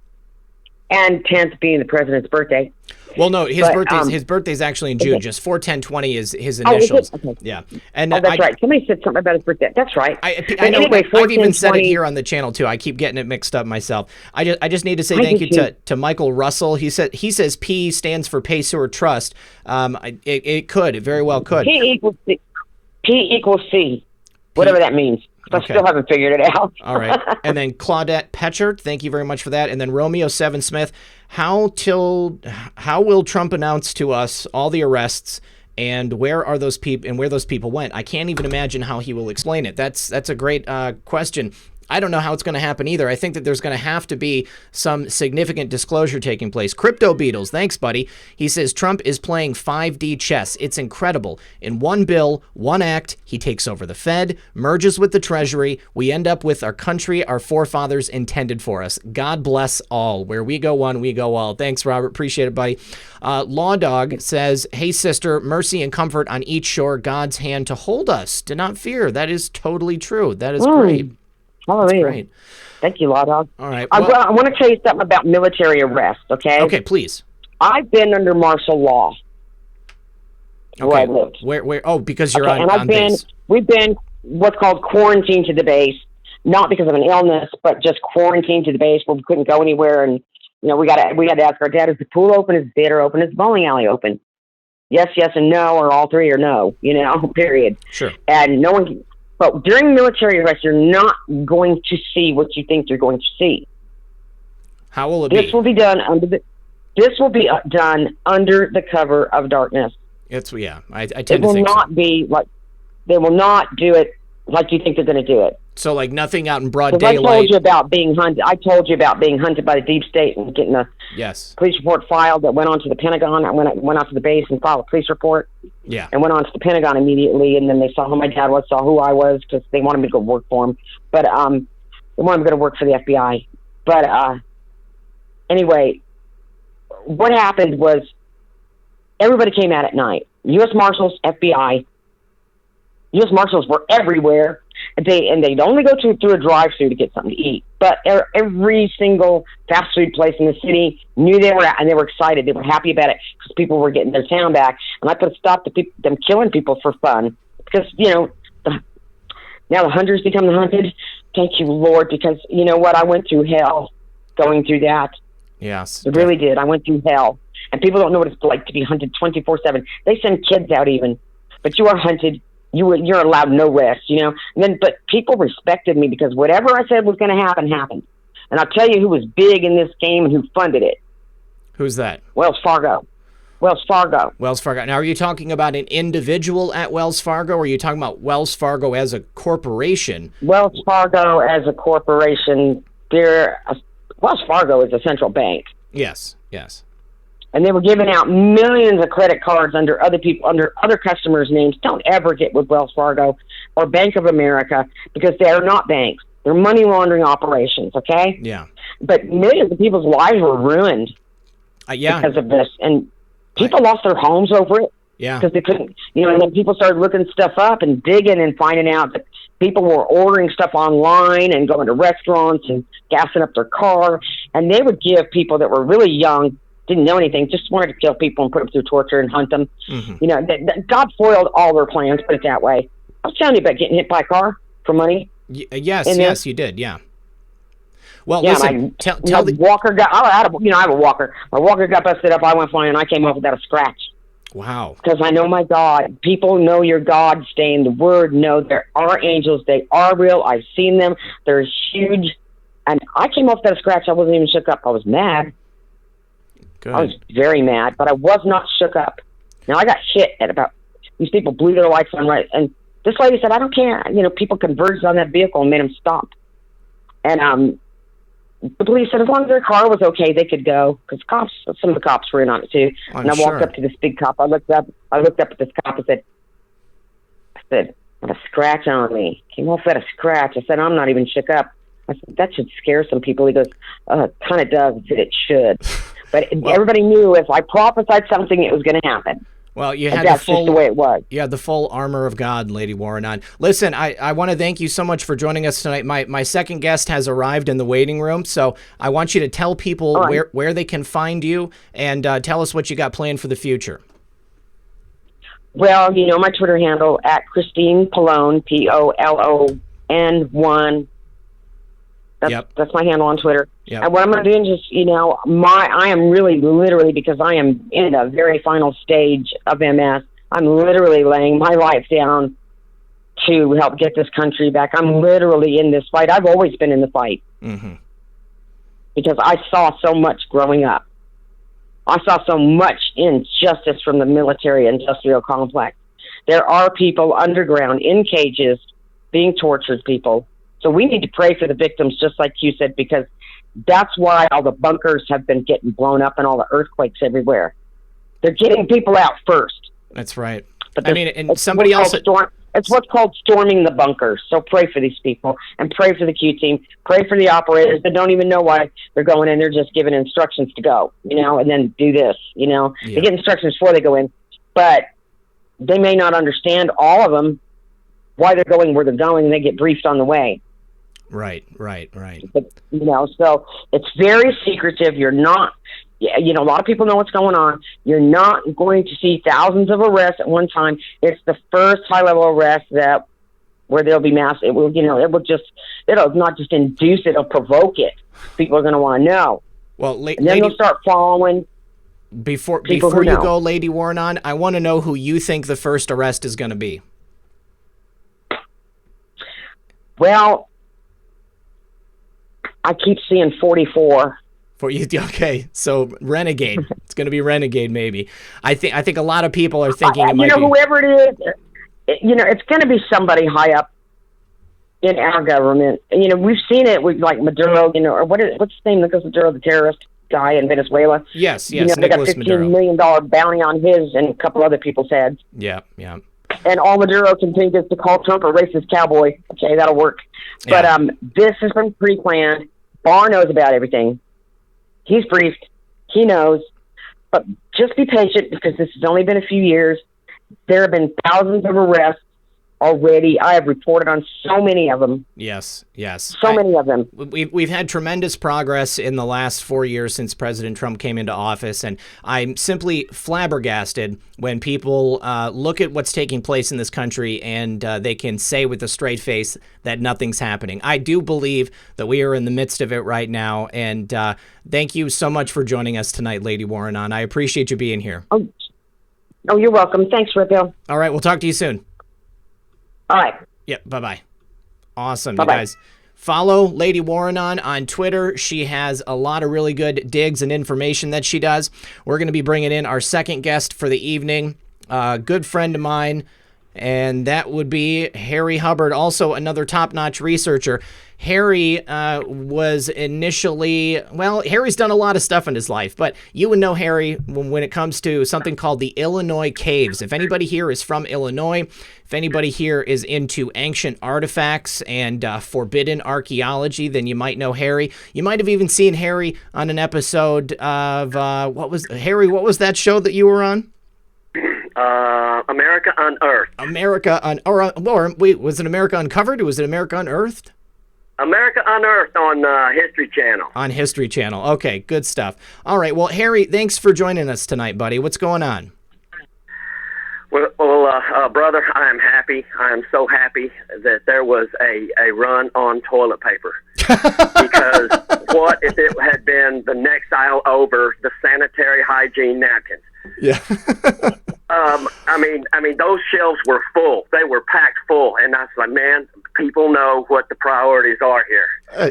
and 10th being the president's birthday. Well, no, his birthday's actually in June. Okay. Just 4/10/20 is his Oh, is it? initials. Okay. Yeah, and Oh, that's right. Somebody said something about his birthday. That's right. I But know. anyway, I've even said it 4/10/20 here on the channel too. I keep getting it mixed up myself. I just need to say I thank do you to Michael Russell. He says P stands for Pay Sewer Trust. It very well could. P equals C, whatever that means. I Okay. still haven't figured it out. All right. And then Claudette Petchert, thank you very much for that. And then Romeo 7 Smith, how will Trump announce to us all the arrests and where are those people and where those people went? I can't even imagine how he will explain it. That's a great question. I don't know how it's going to happen either. I think that there's going to have to be some significant disclosure taking place. Crypto Beatles, thanks, buddy. He says Trump is playing 5D chess. It's incredible. In one bill, one act, he takes over the Fed, merges with the Treasury. We end up with our country our forefathers intended for us. God bless all. Where we go one, we go all. Thanks, Robert. Appreciate it, buddy. Law Dog says, hey, sister, mercy and comfort on each shore, God's hand to hold us. Do not fear. That is totally true. That is great. Hallelujah. Great. Thank you, Law Dog. All right. I Well, want to tell you something about military arrest, okay? okay, please. I've been under martial law where I lived. Where? Oh, because you're Okay, and on base. we've been what's called quarantined to the base, not because of an illness, but just quarantined to the base where we couldn't go anywhere. And, we had to ask our dad, is the pool open, is the theater open, is the bowling alley open? Yes, yes, and no, or all three, or no, period. Sure. And no one. But during military arrest, you're not going to see what you think you're going to see. How will it be? This will be done under the cover of darkness. It's I tend It to will think not so. be like they will not do it like you think they're going to do it. So like nothing out in broad Because I daylight. told you about being hunted. I told you about being hunted by the deep state and getting a Yes. police report filed that went on to the Pentagon. I went out to the base and filed a police report. Yeah. And went on to the Pentagon immediately, and then they saw who my dad was, saw who I was, because they wanted me to go work for them. But they wanted me to go to work for the FBI. But anyway, what happened was everybody came out at night. U.S. Marshals, FBI. U.S. Marshals were everywhere. They'd only go through a drive-thru to get something to eat. But every single fast food place in the city knew they were out, and they were excited. They were happy about it because people were getting their town back. And I put a stop to them killing people for fun because, now the hunters become the hunted. Thank you, Lord, because you know what? I went through hell going through that. Yes. I really did. I went through hell. And people don't know what it's like to be hunted 24/7. They send kids out even. But you are hunted. You're allowed no rest, but people respected me because whatever I said was going to happen, happened. And I'll tell you who was big in this game and who funded it. Who's that? Wells Fargo. Wells Fargo. Wells Fargo. Now, are you talking about an individual at Wells Fargo, or are you talking about Wells Fargo as a corporation? Wells Fargo as a corporation. Wells Fargo is a central bank. Yes. Yes. And they were giving out millions of credit cards under other customers' names. Don't ever get with Wells Fargo or Bank of America because they are not banks. They're money laundering operations, okay? Yeah. But millions of people's lives were ruined because of this. And people lost their homes over it because they couldn't, and then people started looking stuff up and digging and finding out that people were ordering stuff online and going to restaurants and gassing up their car. And they would give people that were really young, didn't know anything, just wanted to kill people and put them through torture and hunt them. Mm-hmm. God foiled all their plans, put it that way. I was telling you about getting hit by a car for money. Yes, you did, yeah. Well, yeah, listen, tell the walker got. I have a walker. My walker got busted up. I went flying, and I came off without a scratch. Wow. Because I know my God. People know your God. Stay in the Word. Know there are angels. They are real. I've seen them. They're huge. And I came off without a scratch. I wasn't even shook up. I was mad. Good. I was very mad, but I was not shook up. Now, I got hit at about, these people blew their lights on right, and this lady said, I don't care. People converged on that vehicle and made them stop. And the police said as long as their car was okay, they could go, because some of the cops were in on it too. I'm and I walked sure. up to this big cop. I looked up at this cop and said, I have a scratch on me. Came off at a scratch. I said, I'm not even shook up. I said, that should scare some people. He goes, it kind of does. I said, it should. But everybody knew if I prophesied something, it was going to happen. Well, you had that's just the way it was. You had the full armor of God, Lady Warrenon. Listen, I want to thank you so much for joining us tonight. My second guest has arrived in the waiting room, so I want you to tell people where they can find you and tell us what you got planned for the future. Well, my Twitter handle at Christine Polone, POLON1. That's my handle on Twitter. Yep. And what I'm going to do is just, I am really literally, because I am in the very final stage of MS, I'm literally laying my life down to help get this country back. I'm literally in this fight. I've always been in the fight. Mm-hmm. Because I saw so much growing up. I saw so much injustice from the military-industrial complex. There are people underground in cages being tortured, people. So we need to pray for the victims, just like you said, because that's why all the bunkers have been getting blown up and all the earthquakes everywhere. They're getting people out first. That's right. But and somebody else... It's what's called storming the bunkers. So pray for these people and pray for the Q team. Pray for the operators that don't even know why they're going in. They're just given instructions to go, and then do this, Yeah. They get instructions before they go in, but they may not understand all of them, why they're going where they're going, and they get briefed on the way. Right. But, so it's very secretive. You're not, a lot of people know what's going on. You're not going to see thousands of arrests at one time. It's the first high-level arrest where there'll be mass. It will, it'll not just induce it, it'll provoke it. People are going to want to know. Well, and then they'll start following. Before you go, Lady Warrenon, I want to know who you think the first arrest is going to be. Well, I keep seeing 44. For you, okay? So Renegade, it's going to be Renegade, maybe. I think a lot of people are thinking it might be. Whoever it is, it's going to be somebody high up in our government. We've seen it with like Maduro, or what's his name? Nicolas Maduro, the terrorist guy in Venezuela. Yes, they got $15 million bounty on his and a couple other people's heads. Yeah. And all Maduro can think is to call Trump a racist cowboy. Okay, that'll work. Yeah. But this has been pre-planned. Barr knows about everything. He's briefed. He knows. But just be patient, because this has only been a few years. There have been thousands of arrests already. I have reported on so many of them. Yes. Many of them. We've had tremendous progress in the last 4 years since President Trump came into office, and I'm simply flabbergasted when people look at what's taking place in this country and they can say with a straight face that nothing's happening. I do believe that we are in the midst of it right now, and thank you so much for joining us tonight, Lady Warrenon. I appreciate you being here. Oh, you're welcome. Thanks, Rick. All right, we'll talk to you soon. All right. Yep, bye-bye. Awesome, Bye-bye. You guys. Follow Lady Warrenon on Twitter. She has a lot of really good digs and information that she does. We're going to be bringing in our second guest for the evening, a good friend of mine, and that would be Harry Hubbard, also another top-notch researcher. Harry was initially, Harry's done a lot of stuff in his life, but you would know Harry when it comes to something called the Illinois Caves. If anybody here is from Illinois, if anybody here is into ancient artifacts and forbidden archaeology, then you might know Harry. You might have even seen Harry on an episode of, what was that show that you were on? America Unearthed. Was it America Uncovered or was it America Unearthed? America Unearthed on History Channel. On History Channel. Okay, good stuff. All right, well, Harry, thanks for joining us tonight, buddy. What's going on? Well, brother, I am happy. I am so happy that there was a run on toilet paper. Because what if it had been the next aisle over, the sanitary hygiene napkins? Yeah. I mean, those shelves were full. They were packed full, and I was like, man, people know what the priorities are here.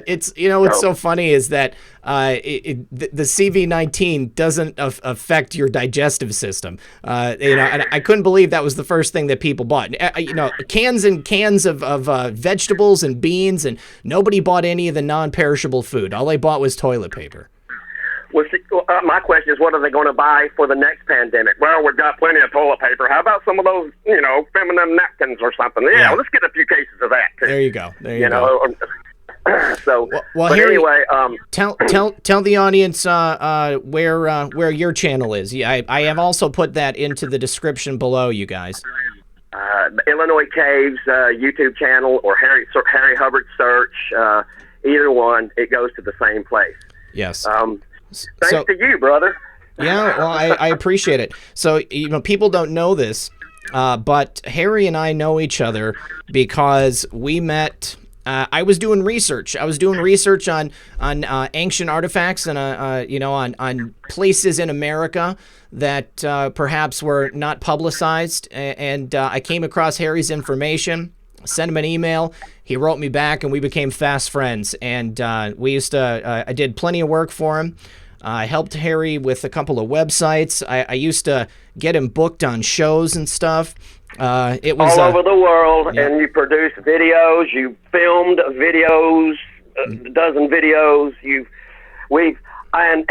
It's what's so funny is that the CV-19 doesn't affect your digestive system. And I couldn't believe that was the first thing that people bought. Cans and cans of vegetables and beans, and nobody bought any of the non-perishable food. All they bought was toilet paper. Well, see, my question is, what are they going to buy for the next pandemic? Well, we've got plenty of toilet paper. How about some of those, feminine napkins or something? Yeah, let's get a few cases of that, too. There you go. So, well, but Harry, anyway, tell the audience where your channel is. Yeah, I have also put that into the description below, you guys. The Illinois Caves YouTube channel or Harry Hubbard search, either one, it goes to the same place. Yes. Thanks to you, brother. Yeah, well, I appreciate it. So, people don't know this, but Harry and I know each other because we met. I was doing research. I was doing research on ancient artifacts and on places in America that perhaps were not publicized. And I came across Harry's information, sent him an email. He wrote me back, and we became fast friends. And we used to. I did plenty of work for him. I helped Harry with a couple of websites. I used to get him booked on shows and stuff. It was all over the world, yeah. And you produced videos. You filmed videos, a dozen videos. And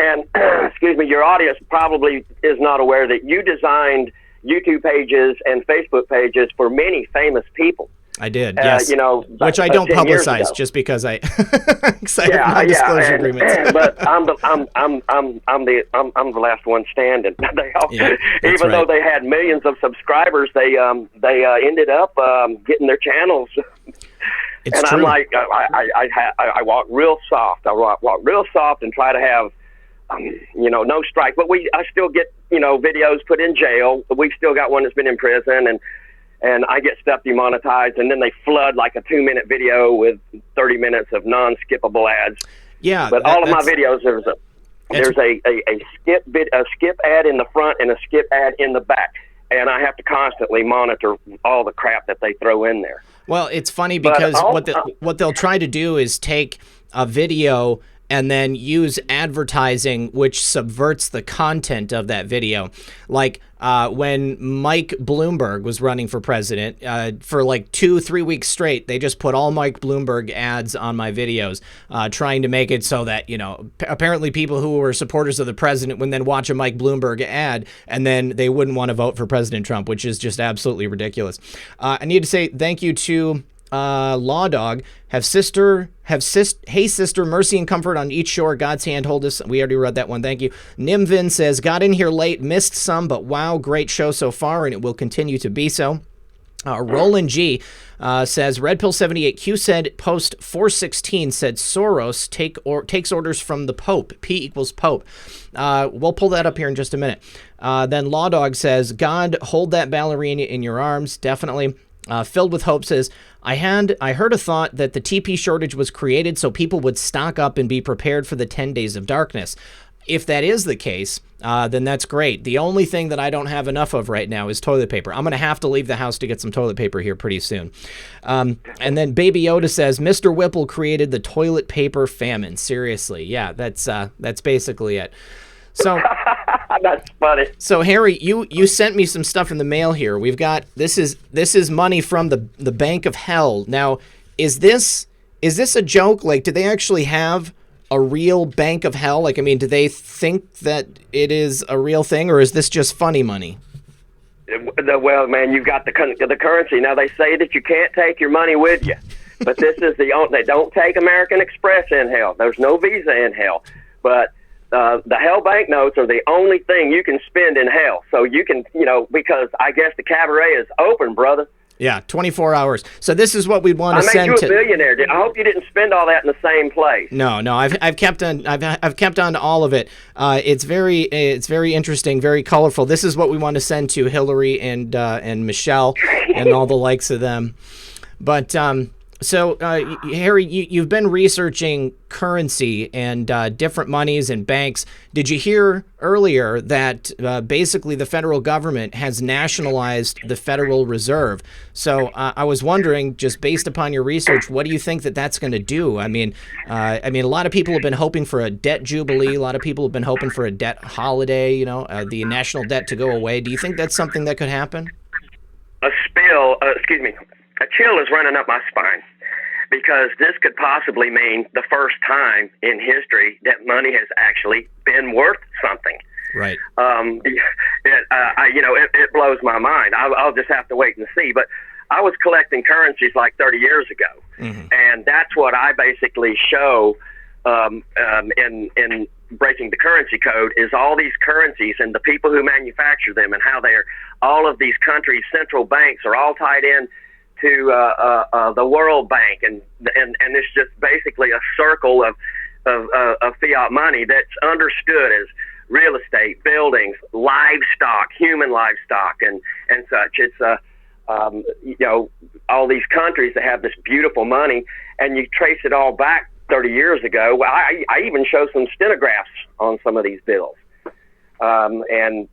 excuse me, your audience probably is not aware that you designed YouTube pages and Facebook pages for many famous people. I did, yes. Which I don't 10 years publicize ago. just because I have non-disclosure agreements. But I'm the last one standing. Even though they had millions of subscribers, they ended up getting their channels. It's and true. I'm like, I walk real soft. I walk real soft and try to have no strike. But I still get videos put in jail. We've still got one that's been in prison, and I get stuff demonetized, and then they flood like a 2-minute video with 30 minutes of non-skippable ads. Yeah, but all of my videos, there's a skip ad in the front and a skip ad in the back, and I have to constantly monitor all the crap that they throw in there. Well, it's funny because what they'll try to do is take a video and then use advertising which subverts the content of that video. Like when Mike Bloomberg was running for president, for like 2-3 weeks straight, they just put all Mike Bloomberg ads on my videos, trying to make it so that, apparently people who were supporters of the president would then watch a Mike Bloomberg ad and then they wouldn't want to vote for President Trump, which is just absolutely ridiculous. I need to say thank you to Law Dog. Hey sister, mercy and comfort on each shore, God's hand hold us. We already read that one, thank you. Nimvin says, got in here late, missed some, but wow, great show so far, and it will continue to be so. Roland G says, Red Pill 78Q said, post 416 said Soros takes orders from the Pope. P equals Pope. We'll pull that up here in just a minute. Then Law Dog says, God, hold that ballerina in your arms, definitely. Filled with Hope says, I heard a thought that the TP shortage was created so people would stock up and be prepared for the 10 days of darkness. If that is the case, then that's great. The only thing that I don't have enough of right now is toilet paper. I'm going to have to leave the house to get some toilet paper here pretty soon. And then Baby Yoda says, Mr. Whipple created the toilet paper famine. Seriously. Yeah, that's basically it. So that's funny. So Harry, you sent me some stuff in the mail here. We've got this is money from the Bank of Hell. Now, is this a joke? Like, do they actually have a real Bank of Hell? Like, I mean, do they think that it is a real thing, or is this just funny money? Well, man, you've got the currency. Now, they say that you can't take your money with you, but this is they don't take American Express in hell. There's no Visa in hell, but the hell banknotes are the only thing you can spend in hell. So you can, because I guess the cabaret is open, brother. Yeah, 24 hours. So this is what we'd want to send to. I made you a millionaire. I hope you didn't spend all that in the same place. No, I've kept on to all of it. It's very interesting, very colorful. This is what we want to send to Hillary and Michelle and all the likes of them. But So, Harry, you've been researching currency and different monies and banks. Did you hear earlier that basically the federal government has nationalized the Federal Reserve? So I was wondering, just based upon your research, what do you think that that's going to do? I mean, a lot of people have been hoping for a debt jubilee. A lot of people have been hoping for a debt holiday, the national debt to go away. Do you think that's something that could happen? A chill is running up my spine, because this could possibly mean the first time in history that money has actually been worth something. Right. It blows my mind. I'll just have to wait and see. But I was collecting currencies like 30 years ago, and that's what I basically show in breaking the currency code, is all these currencies and the people who manufacture them, and how all of these countries' central banks are all tied in to the World Bank, and it's just basically a circle of fiat money that's understood as real estate, buildings, livestock, human livestock, and such. It's all these countries that have this beautiful money, and you trace it all back 30 years ago. I even show some stenographs on some of these bills, and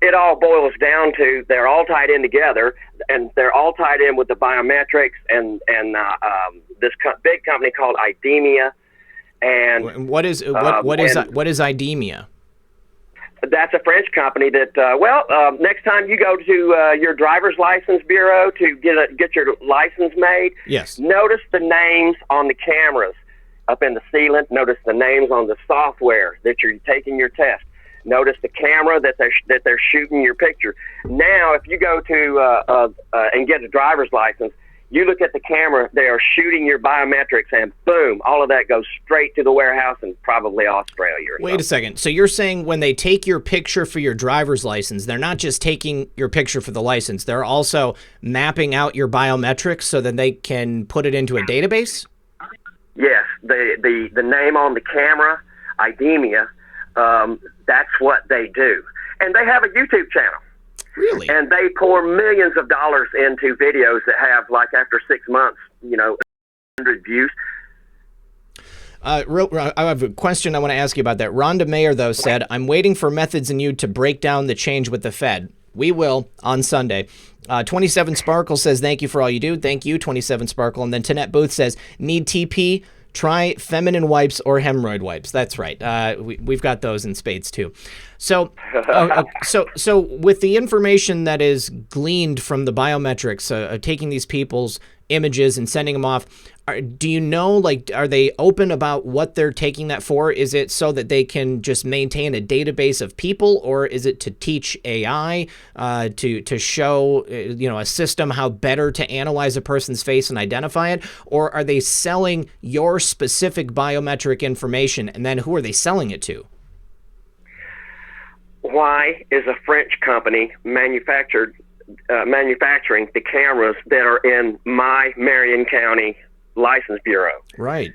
it all boils down to they're all tied in together, and they're all tied in with the biometrics and this big company called IDEMIA. And what is IDEMIA? That's a French company that next time you go to your driver's license bureau to get your license made, yes, notice the names on the cameras up in the ceiling. Notice the names on the software that you're taking your test. Notice the camera that they're shooting your picture. Now, if you go to and get a driver's license, you look at the camera, they are shooting your biometrics, and boom, all of that goes straight to the warehouse in probably Australia. Wait a second. So you're saying when they take your picture for your driver's license, they're not just taking your picture for the license, they're also mapping out your biometrics so that they can put it into a database? Yes. The name on the camera, IDEMIA, that's what they do. And they have a YouTube channel. Really? And they pour millions of dollars into videos that have, like, after 6 months, 100 views. I have a question I want to ask you about that. Rhonda Mayer, though, said, I'm waiting for Methods and you to break down the change with the Fed. We will on Sunday. 27 Sparkle says, thank you for all you do. Thank you, 27 Sparkle. And then Tanette Booth says, need TP? Try feminine wipes or hemorrhoid wipes. That's right. We've got those in spades too. So with the information that is gleaned from the biometrics, taking these people's images and sending them off, do you know, are they open about what they're taking that for? Is it so that they can just maintain a database of people, or is it to teach AI to show a system how better to analyze a person's face and identify it? Or are they selling your specific biometric information, and then who are they selling it to? Why is a French company manufacturing the cameras that are in my Marion County license bureau? Right.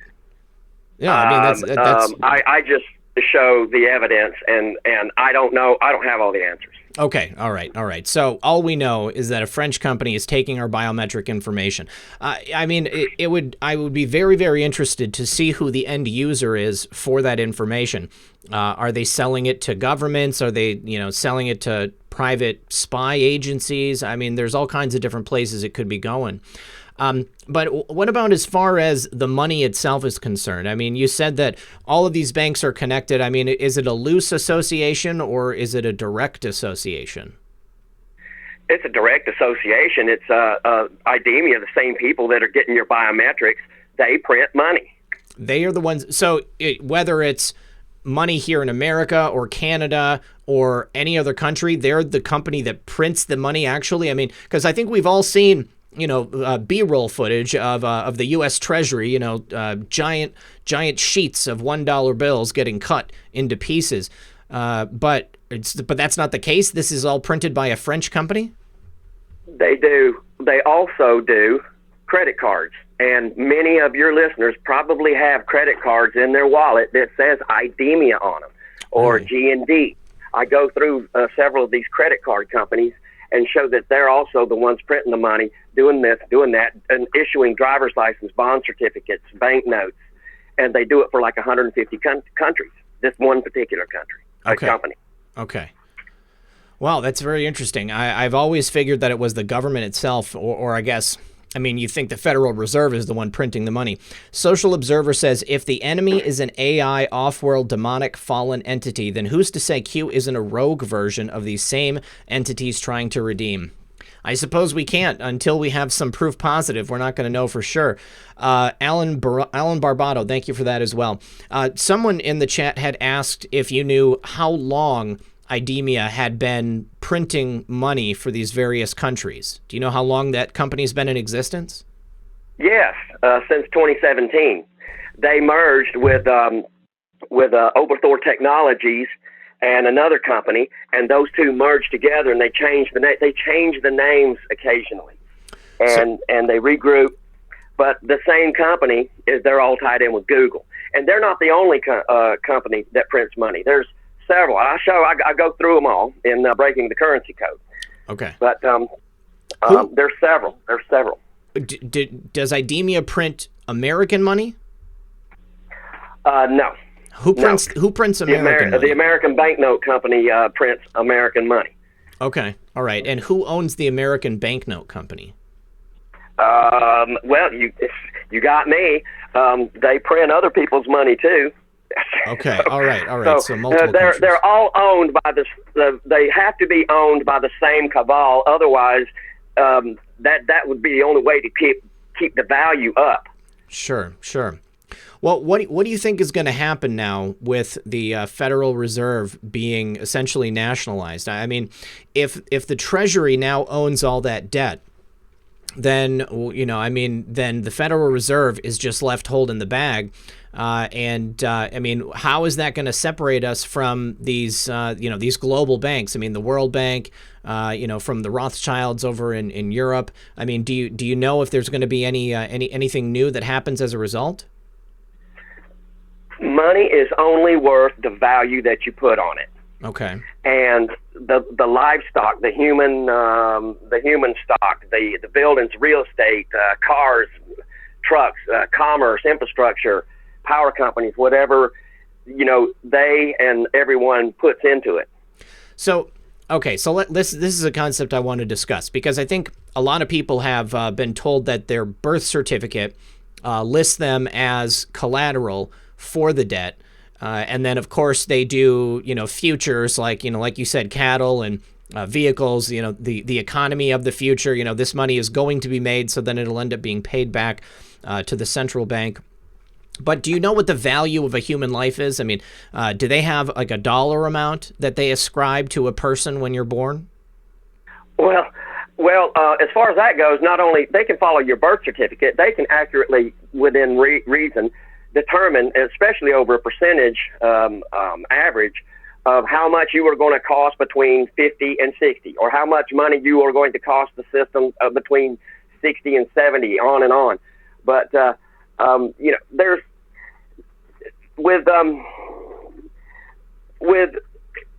Yeah, I mean that's. I just show the evidence, and I don't know. I don't have all the answers. Okay. All right. So all we know is that a French company is taking our biometric information. I would be very, very interested to see who the end user is for that information. Are they selling it to governments? Are they, selling it to private spy agencies? I mean, there's all kinds of different places it could be going. But what about as far as the money itself is concerned? I mean, you said that all of these banks are connected. I mean, is it a loose association or is it a direct association? It's a direct association. It's IDEMIA, the same people that are getting your biometrics, they print money. They are the ones. So whether it's money here in America or Canada or any other country, they're the company that prints the money actually. I mean, because I think we've all seen B-roll footage of the U.S. Treasury, giant sheets of $1 bills getting cut into pieces. But that's not the case. This is all printed by a French company. They do. They also do credit cards, and many of your listeners probably have credit cards in their wallet that says IDEMIA on them or G&D. I go through several of these credit card companies, and show that they're also the ones printing the money, doing this, doing that, and issuing driver's license, bond certificates, banknotes, and they do it for like 150 countries. This one particular country, company. Okay. Wow, that's very interesting. I've always figured that it was the government itself, or I guess, I mean, you think the Federal Reserve is the one printing the money. Social Observer says, if the enemy is an AI, off-world, demonic, fallen entity, then who's to say Q isn't a rogue version of these same entities trying to redeem? I suppose we can't until we have some proof positive. We're not going to know for sure. Alan Barbado, thank you for that as well. Someone in the chat had asked if you knew how long IDEMIA had been printing money for these various countries. Do you know how long that company's been in existence? Yes, since 2017. They merged with Oberthor Technologies and another company, and those two merged together, and they changed the names occasionally, and they regroup. But the same company they're all tied in with Google, and they're not the only company that prints money. There's several. I go through them all in Breaking the Currency Code. Okay. But there's several. Does IDEMIA print American money? No. Who prints American money? The American Banknote Company prints American money. Okay. All right. And who owns the American Banknote Company? Well, you got me. They print other people's money too. Okay. All right. So multiple countries. They're all owned by they have to be owned by the same cabal. Otherwise, that would be the only way to keep the value up. Sure. Well, what do you think is going to happen now with the Federal Reserve being essentially nationalized? I mean, if the Treasury now owns all that debt, then then the Federal Reserve is just left holding the bag. I mean, how is that going to separate us from these global banks? I mean, the World Bank, from the Rothschilds over in Europe. I mean, do you know if there's going to be anything new that happens as a result? Money is only worth the value that you put on it. Okay. And the livestock, the human stock, the buildings, real estate, cars, trucks, commerce, infrastructure, power companies, whatever, they and everyone puts into it. So, okay, so this is a concept I want to discuss, because I think a lot of people have been told that their birth certificate lists them as collateral for the debt. And then, of course, they do, futures like you said, cattle and vehicles, the economy of the future. This money is going to be made, so then it'll end up being paid back to the central bank. But do you know what the value of a human life is? I mean, do they have like a dollar amount that they ascribe to a person when you're born? Well, as far as that goes, not only they can follow your birth certificate, they can accurately, within reason, determine, especially over a percentage average, of how much you are going to cost between 50 and 60, or how much money you are going to cost the system between 60 and 70, on and on. But there's with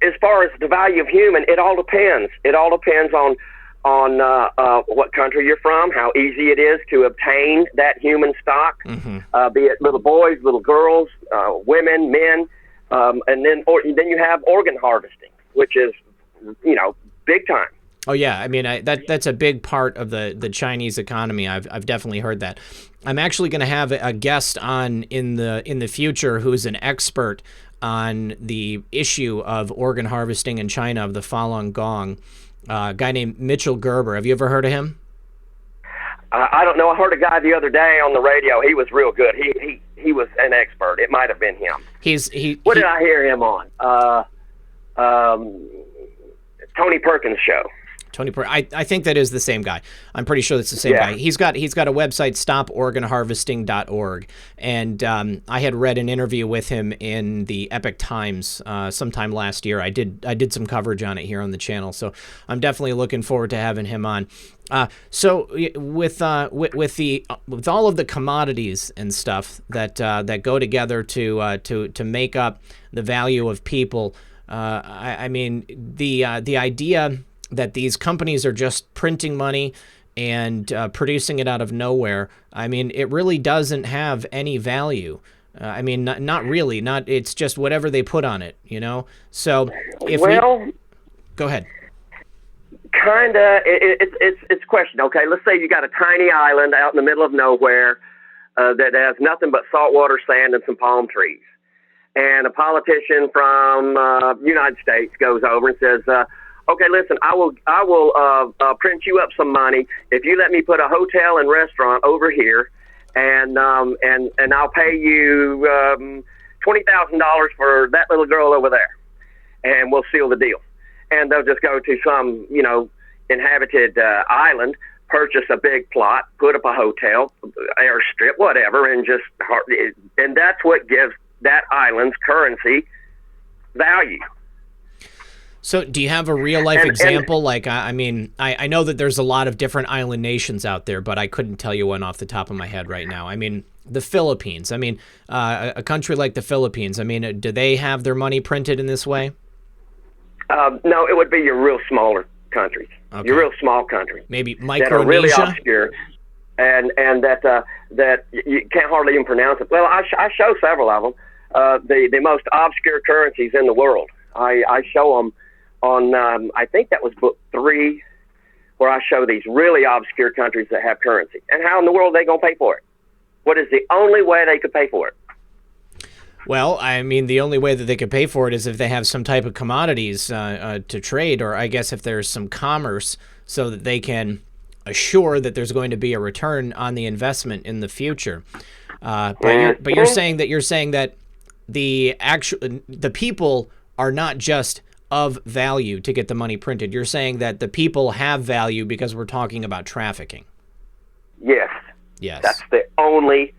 as far as the value of human, it all depends. It all depends on what country you're from, how easy it is to obtain that human stock, be it little boys, little girls, women, men, and then you have organ harvesting, which is, big time. Oh yeah, I mean that's a big part of the Chinese economy. I've definitely heard that. I'm actually going to have a guest on in the future who's an expert on the issue of organ harvesting in China, of the Falun Gong. A guy named Mitchell Gerber. Have you ever heard of him? I don't know. I heard a guy the other day on the radio. He was real good. He was an expert. It might have been him. What did I hear him on? Tony Perkins' show. I think that is the same guy. I'm pretty sure that's the same guy. He's got a website, stoporganharvesting.org, and I had read an interview with him in the Epoch Times sometime last year. I did some coverage on it here on the channel, so I'm definitely looking forward to having him on. So with all of the commodities and stuff that go together to make up the value of people, I mean the idea that these companies are just printing money and producing it out of nowhere, I mean, it really doesn't have any value. I mean, not really. It's just whatever they put on it, you know? So if go ahead. Kinda. It's a question. Okay, let's say you got a tiny island out in the middle of nowhere that has nothing but saltwater sand and some palm trees. And a politician from United States goes over and says, okay, listen, I will print you up some money if you let me put a hotel and restaurant over here, and I'll pay you $20,000 for that little girl over there, and we'll seal the deal. And they'll just go to some, inhabited island, purchase a big plot, put up a hotel, airstrip, whatever, and that's what gives that island's currency value. So do you have a real life example? Like, I mean, I know that there's a lot of different island nations out there, but I couldn't tell you one off the top of my head right now. I mean, the Philippines, I mean, a country like the Philippines, I mean, do they have their money printed in this way? No, it would be your real smaller countries, your real small countries. Maybe Micronesia? That are really obscure. And that you can't hardly even pronounce it. Well, I show several of them. The most obscure currencies in the world. I show them on, I think that was book 3, where I show these really obscure countries that have currency. And how in the world are they going to pay for it? What is the only way they could pay for it? Well, I mean, the only way that they could pay for it is if they have some type of commodities to trade, or I guess if there's some commerce so that they can assure that there's going to be a return on the investment in the future. But you're saying that the people are not just of value to get the money printed. You're saying that the people have value because we're talking about trafficking. Yes. Yes. That's the only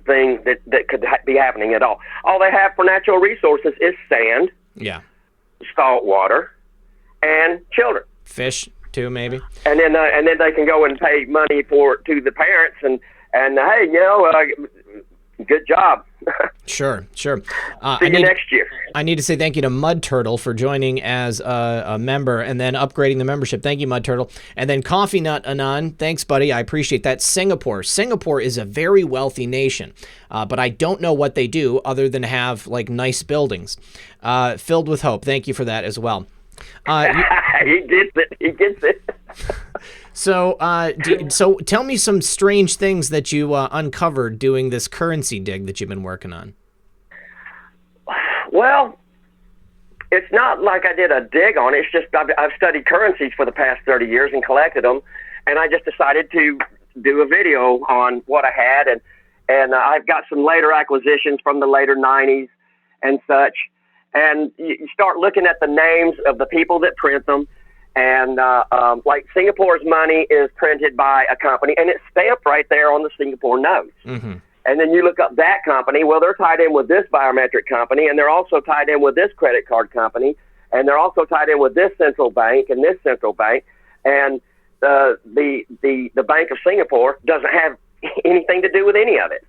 thing that could be happening at all. All they have for natural resources is sand, salt water, and children. Fish too, maybe. And then they can go and pay money to the parents and hey, good job. Sure. See you next year. I need to say thank you to Mud Turtle for joining as a member and then upgrading the membership. Thank you, Mud Turtle. And then Coffee Nut Anon. Thanks, buddy. I appreciate that. Singapore. Singapore is a very wealthy nation, but I don't know what they do other than have like nice buildings. Filled with hope. Thank you for that as well. He gets it. So tell me some strange things that you uncovered doing this currency dig that you've been working on. Well, it's not like I did a dig on it. It's just I've studied currencies for the past 30 years and collected them, and I just decided to do a video on what I had, and I've got some later acquisitions from the later 90s and such. And you start looking at the names of the people that print them. And like Singapore's money is printed by a company, and it's stamped right there on the Singapore notes. Mm-hmm. And then you look up that company. Well, they're tied in with this biometric company, and they're also tied in with this credit card company, and they're also tied in with this central bank and this central bank. And the Bank of Singapore doesn't have anything to do with any of it.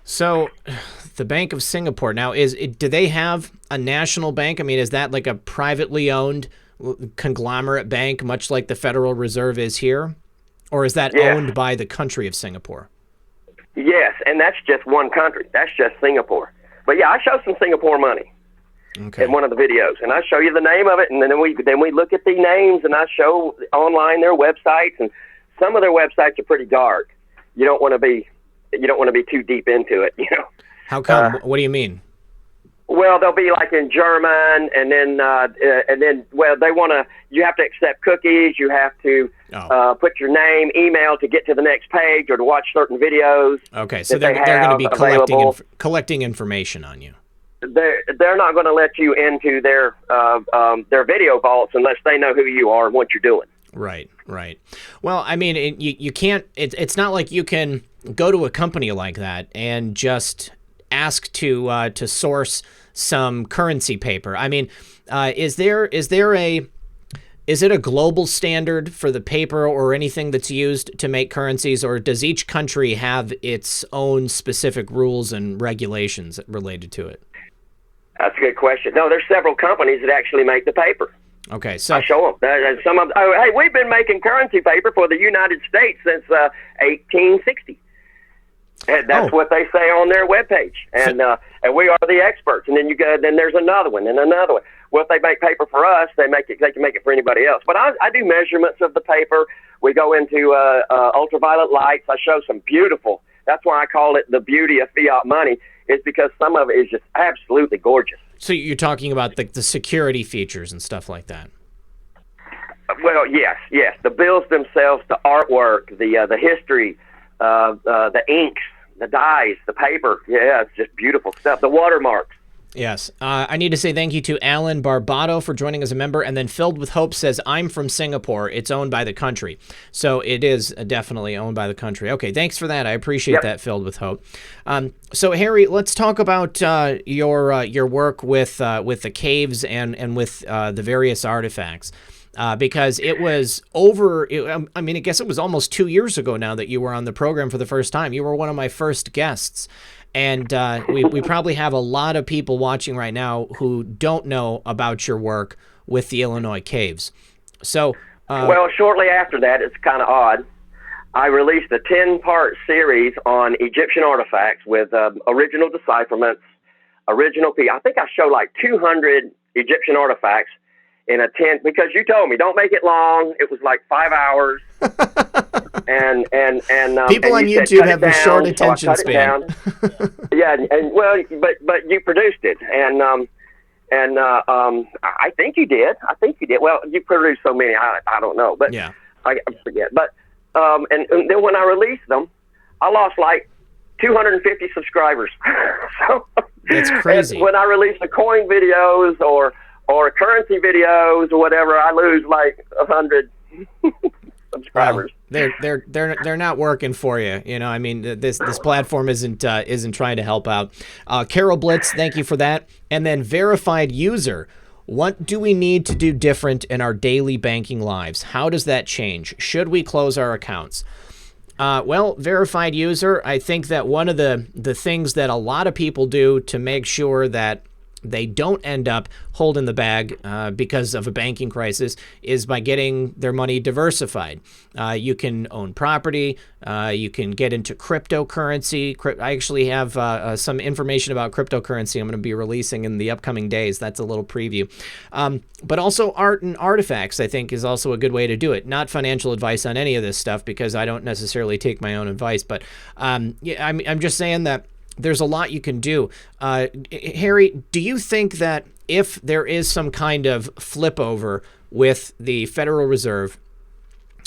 So the Bank of Singapore, now, do they have a national bank? I mean, is that like a privately owned conglomerate bank, much like the Federal Reserve is here? Or is that owned by the country of Singapore? Yes, and that's just one country. That's just Singapore. But yeah, I show some Singapore money in one of the videos, and I show you the name of it, and then we look at the names, and I show online their websites, and some of their websites are pretty dark. You don't want to be too deep into it, you know. How come? What do you mean? Well, they'll be like in German, and then you have to accept cookies. You have to put your name, email to get to the next page or to watch certain videos. Okay, so they're going to be collecting information on you. They're not going to let you into their video vaults unless they know who you are and what you're doing. Right. Well, I mean, you can't. It's not like you can go to a company like that and just ask to source some currency paper. I mean, is it a global standard for the paper or anything that's used to make currencies, or does each country have its own specific rules and regulations related to it? That's a good question. No, there's several companies that actually make the paper. Okay, so I show them some of. Oh, hey, we've been making currency paper for the United States since 1860. And that's what they say on their webpage, and we are the experts. And then you go, then there's another one, and another one. Well, if they make paper for us, they can make it for anybody else. But I do measurements of the paper. We go into ultraviolet lights. I show some beautiful. That's why I call it the beauty of fiat money, is because some of it is just absolutely gorgeous. So you're talking about the security features and stuff like that. Well, yes. The bills themselves, the artwork, the history, the inks, the dyes, the paper. Yeah, it's just beautiful stuff. The watermarks. Yes. I need to say thank you to Alan Barbado for joining as a member. And then Filled with Hope says, I'm from Singapore. It's owned by the country. So it is definitely owned by the country. Okay, thanks for that. I appreciate that, Filled with Hope. So, Harry, let's talk about your work with the caves and with the various artifacts. Because it was I guess it was almost 2 years ago now that you were on the program for the first time. You were one of my first guests. And we probably have a lot of people watching right now who don't know about your work with the Illinois caves. So, well, shortly after that, it's kind of odd. I released a 10-part series on Egyptian artifacts with original decipherments, I think I show like 200 Egyptian artifacts in a 10, because you told me don't make it long. It was like 5 hours. and people on YouTube have a short attention span. Yeah, but you produced it, and I think you did. Well, you produced so many, I don't know, but yeah, I forget. But and then when I released them, I lost like 250 subscribers. So that's crazy. When I release the coin videos or currency videos or whatever, I lose like 100 subscribers. Well, they're not working for you. You know, I mean, this platform isn't trying to help out. Carol Blitz, thank you for that. And then Verified User, what do we need to do different in our daily banking lives? How does that change? Should we close our accounts? Well, Verified User, I think that one of the things that a lot of people do to make sure that they don't end up holding the bag because of a banking crisis is by getting their money diversified. You can own property. You can get into cryptocurrency. I actually have some information about cryptocurrency I'm going to be releasing in the upcoming days. That's a little preview. But also art and artifacts, I think, is also a good way to do it. Not financial advice on any of this stuff because I don't necessarily take my own advice. But yeah, I'm just saying that there's a lot you can do. Harry, do you think that if there is some kind of flip over with the Federal Reserve,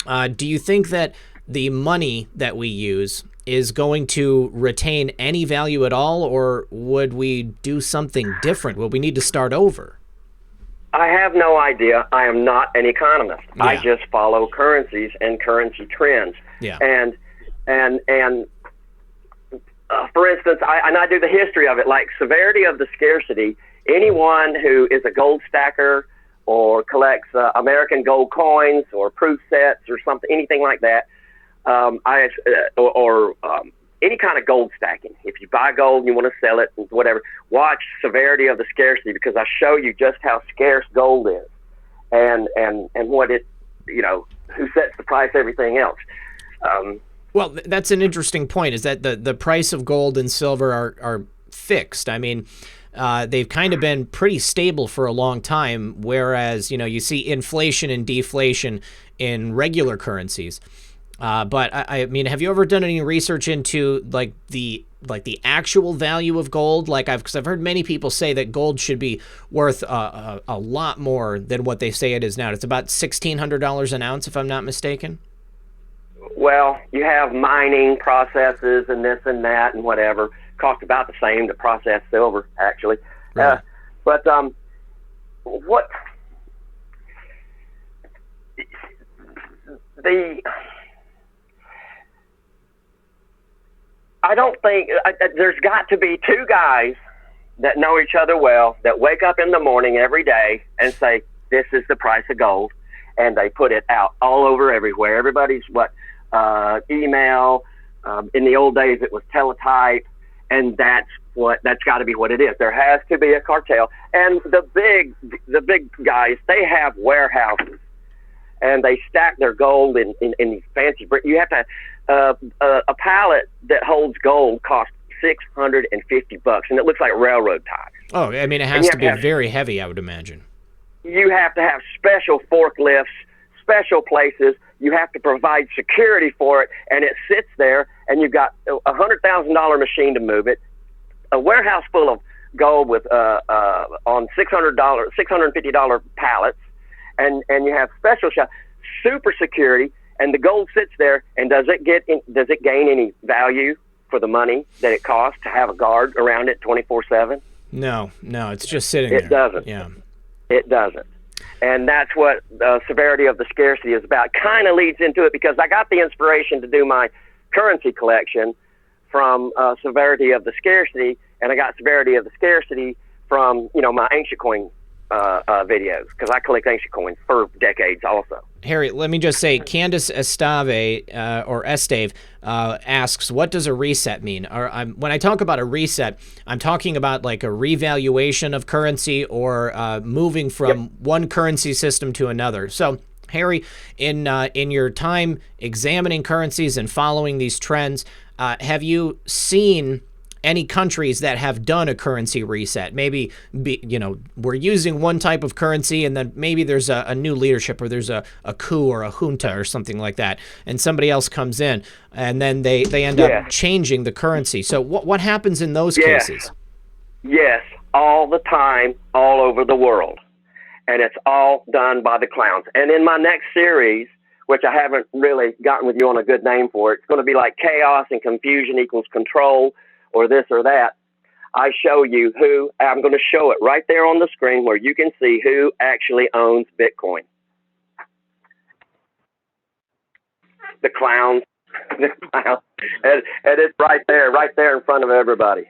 do you think that the money that we use is going to retain any value at all, or would we do something different? Would we need to start over? I have no idea. I am not an economist. Yeah. I just follow currencies and currency trends. Yeah. And for instance, I do the history of it, like severity of the scarcity. Anyone who is a gold stacker or collects American gold coins or proof sets or something, anything like that, any kind of gold stacking. If you buy gold and you want to sell it, whatever, watch severity of the scarcity, because I show you just how scarce gold is and what it, who sets the price, everything else. Well, that's an interesting point, is that the price of gold and silver are fixed. I mean, they've kind of been pretty stable for a long time, whereas, you see inflation and deflation in regular currencies. But I mean, have you ever done any research into like the actual value of gold? Because I've heard many people say that gold should be worth a lot more than what they say it is now. It's about $1,600 an ounce, if I'm not mistaken. Well, you have mining processes and this and that and whatever. Cost about the same to process silver, actually. Right. But I don't think there's got to be two guys that know each other well, that wake up in the morning every day and say, this is the price of gold. And they put it out all over everywhere. Everybody's email. In the old days, it was teletype. and that's got to be what it is. There has to be a cartel, and the big guys, they have warehouses, and they stack their gold in these fancy bricks. You have to a pallet that holds gold costs $650, and it looks like railroad ties. Oh, I mean, it has to be very heavy, I would imagine. You have to have special forklifts, special places. You have to provide security for it, and it sits there, and you've got a $100,000 machine to move it, a warehouse full of gold with on $650 pallets, and you have special shop, super security, and the gold sits there. And does it gain any value for the money that it costs to have a guard around it 24/7? No, it's just sitting there. It doesn't. Yeah, it doesn't. And that's what the severity of the scarcity is about. Kind of leads into it, because I got the inspiration to do my currency collection from severity of the scarcity, and I got severity of the scarcity from my ancient coin videos, because I collect ancient coins for decades also. Harry, let me just say, Candace Estave asks, what does a reset mean? When I talk about a reset, I'm talking about like a revaluation of currency, or moving from one currency system to another. So, Harry, in your time examining currencies and following these trends, have you seen any countries that have done a currency reset? Maybe, we're using one type of currency, and then maybe there's a new leadership, or there's a coup or a junta or something like that, and somebody else comes in, and then they end up changing the currency. So what happens in those cases? Yes, all the time, all over the world. And it's all done by the clowns. And in my next series, which I haven't really gotten with you on a good name for, it's going to be like chaos and confusion equals control, or this or that. I show you I'm going to show it right there on the screen, where you can see who actually owns Bitcoin. The clowns. The clowns. And it's right there in front of everybody.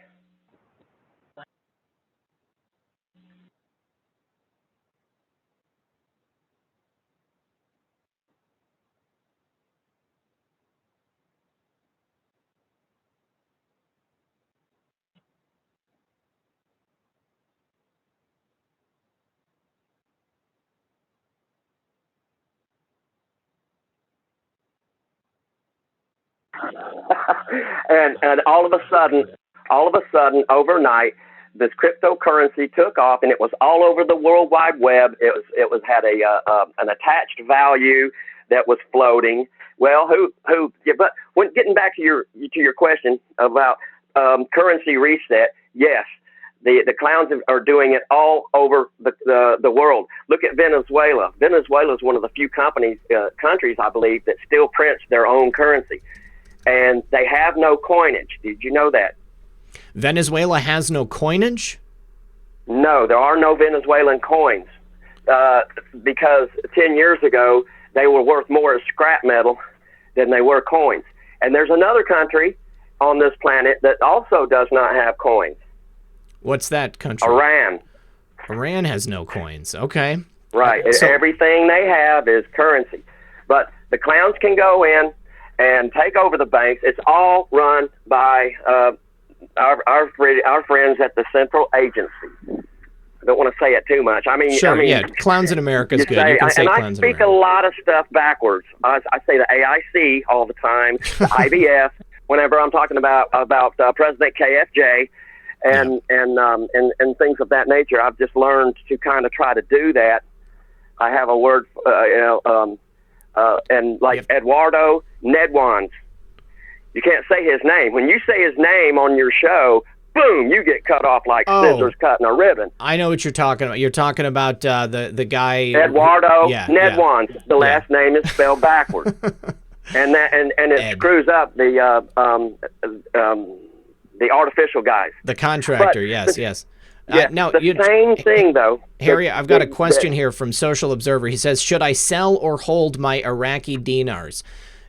and all of a sudden, overnight, this cryptocurrency took off, and it was all over the World Wide Web. It was had an attached value that was floating. Well, but when getting back to your question about currency reset, yes, the clowns are doing it all over the world. Look at Venezuela. Venezuela is one of the few countries, I believe, that still prints their own currency. And they have no coinage. Did you know that? Venezuela has no coinage? No, there are no Venezuelan coins. Because 10 years ago, they were worth more as scrap metal than they were coins. And there's another country on this planet that also does not have coins. What's that country? Iran. Iran has no coins. Okay. Right. So everything they have is currency. But the clowns can go in and take over the banks. It's all run by our friends at the Central Agency. I don't want to say it too much. Sure, Clowns in America is good. You can say Clowns in America. I speak a lot of stuff backwards. I say the AIC all the time, the IBF, whenever I'm talking about President KFJ and things of that nature. I've just learned to kind of try to do that. I have a word, Eduardo Nedwans. You can't say his name. When you say his name on your show, boom, you get cut off like scissors cutting a ribbon. I know what you're talking about. You're talking about the guy Eduardo Nedwans. Yeah. The last name is spelled backwards, and it screws up the artificial guys. The contractor, yes. Now, same thing, though. Harry, I've got a question here from Social Observer. He says, should I sell or hold my Iraqi dinars?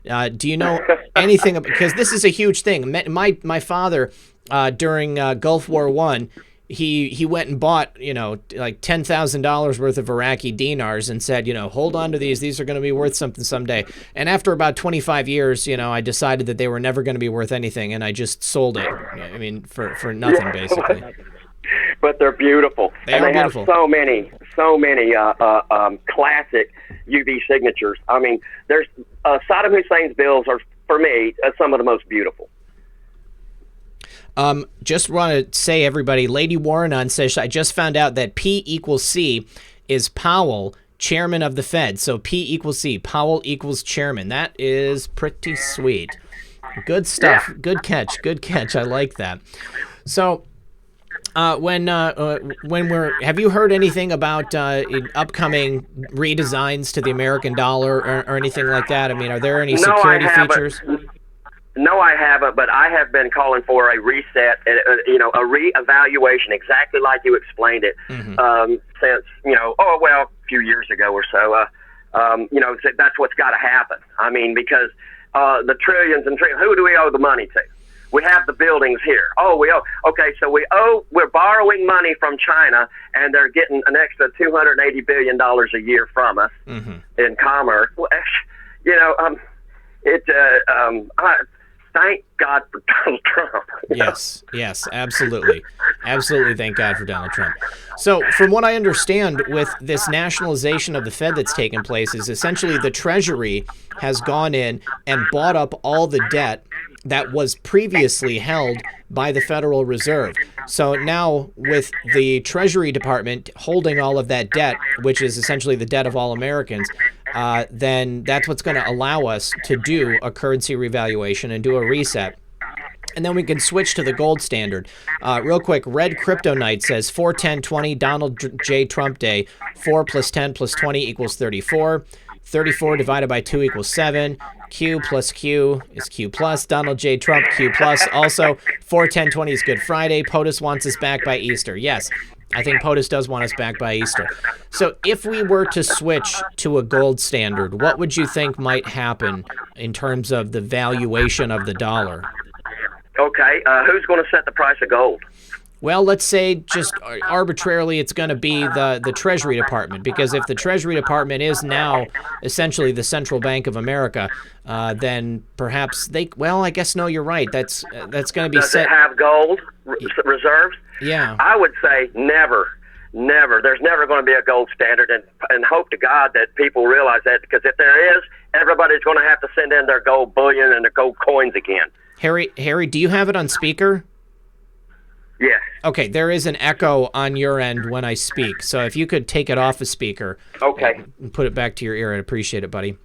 Do you know anything about, because this is a huge thing. My father, during Gulf War I, he went and bought, like $10,000 worth of Iraqi dinars and said, hold on to these. These are going to be worth something someday. And after about 25 years, I decided that they were never going to be worth anything, and I just sold it. I mean, for nothing, basically. But they're beautiful. They are beautiful. Have so many classic UV signatures. I mean, there's Saddam Hussein's bills are, for me, some of the most beautiful. Just want to say, everybody, Lady Warren says, I just found out that P equals C is Powell, chairman of the Fed. So P equals C, Powell equals chairman. That is pretty sweet. Good stuff. Yeah. Good catch. I like that. So, have you heard anything about upcoming redesigns to the American dollar or anything like that? I mean, are there any security features? No, I haven't, but I have been calling for a reset, a reevaluation, exactly like you explained it, since, a few years ago or so. That's what's got to happen. I mean, because the trillions and trillions, who do we owe the money to? We have the buildings here. Oh, we owe. Okay, so we're borrowing money from China, and they're getting an extra $280 billion a year from us in commerce. Well, thank God for Donald Trump. Yes, absolutely. Absolutely, thank God for Donald Trump. So, from what I understand, with this nationalization of the Fed that's taken place, is essentially the Treasury has gone in and bought up all the debt that was previously held by the Federal Reserve. So now, with the Treasury Department holding all of that debt, which is essentially the debt of all Americans, then that's what's going to allow us to do a currency revaluation and do a reset. And then we can switch to the gold standard. Real quick, Red Crypto Knight says 4/10/20 Donald J. Trump Day. 4 + 10 + 20 = 34. 34 divided by 2 = 7. Q plus Q is Q plus. Donald J. Trump, Q plus. Also, 4/10/20 is Good Friday. POTUS wants us back by Easter. Yes, I think POTUS does want us back by Easter. So if we were to switch to a gold standard, what would you think might happen in terms of the valuation of the dollar? Okay, who's going to set the price of gold? Well, let's say just arbitrarily it's going to be the Treasury Department, because if the Treasury Department is now essentially the Central Bank of America, then perhaps I guess no, you're right. That's going to be set. Does it have gold reserves? Yeah. I would say never. There's never going to be a gold standard, and hope to God that people realize that, because if there is, everybody's going to have to send in their gold bullion and their gold coins again. Harry, do you have it on speaker? Yes. Okay, there is an echo on your end when I speak, so if you could take it off a speaker, and put it back to your ear, I'd appreciate it, buddy.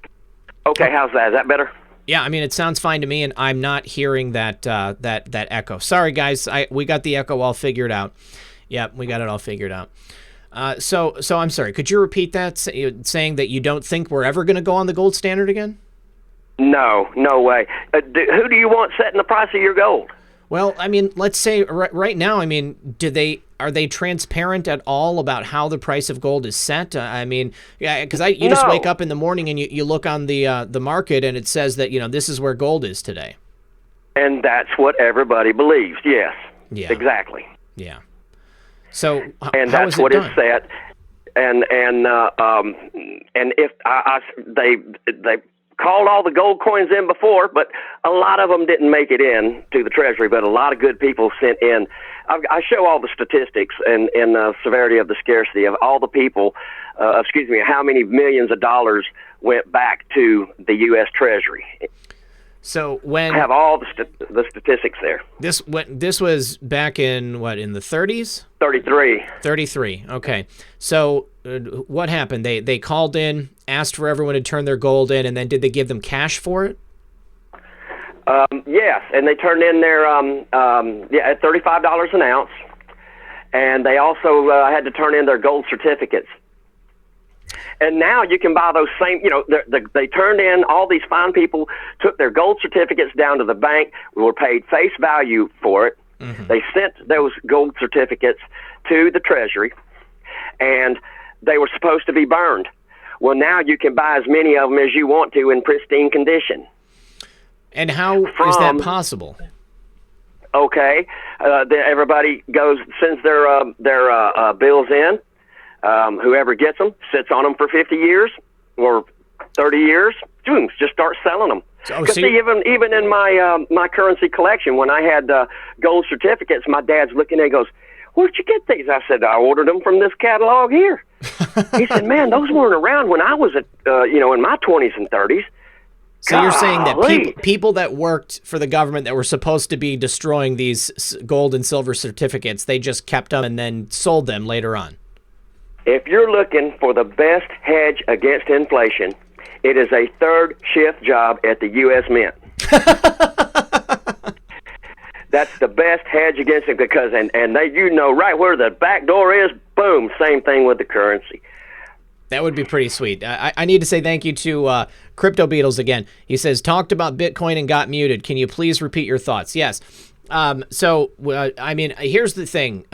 Okay, how's that? Is that better? Yeah, I mean, it sounds fine to me, and I'm not hearing that echo. Sorry, guys, we got the echo all figured out. Yeah, we got it all figured out. So I'm sorry. Could you repeat that, saying that you don't think we're ever going to go on the gold standard again? No way. Who do you want setting the price of your gold? Well, I mean, let's say right now, I mean, are they transparent at all about how the price of gold is set? I mean, yeah, because you just wake up in the morning and you look on the market and it says that, this is where gold is today. And that's what everybody believes. Yes. Yeah. Exactly. Yeah. So and how that's is it what done? it's set. And if they called all the gold coins in before, but a lot of them didn't make it in to the Treasury, but a lot of good people sent in. I show all the statistics and the severity of the scarcity of all the people, how many millions of dollars went back to the U.S. Treasury. So when I have all the statistics there. This was back in in the 30s? 33. Okay. So what happened? They called in, asked for everyone to turn their gold in, and then did they give them cash for it? Yes, and they turned in their at $35 an ounce, and they also had to turn in their gold certificates. And now you can buy those same, they turned in, all these fine people took their gold certificates down to the bank, were paid face value for it. Mm-hmm. They sent those gold certificates to the Treasury, and they were supposed to be burned. Well, now you can buy as many of them as you want to in pristine condition. And how is that possible? Okay, everybody sends their bills in. Whoever gets them sits on them for 50 years or 30 years. Boom, just start selling them. Because even in my currency collection, when I had gold certificates, my dad's looking at it and goes, "Where'd you get these?" I said, "I ordered them from this catalog here." He said, "Man, those weren't around when I was in my 20s and 30s." So you're saying that people that worked for the government that were supposed to be destroying these gold and silver certificates, they just kept them and then sold them later on? If you're looking for the best hedge against inflation, it is a third shift job at the U.S. Mint. That's the best hedge against it because, and they, right where the back door is, boom, same thing with the currency. That would be pretty sweet. I need to say thank you to Crypto Beatles again. He says, talked about Bitcoin and got muted. Can you please repeat your thoughts? Yes. Here's the thing.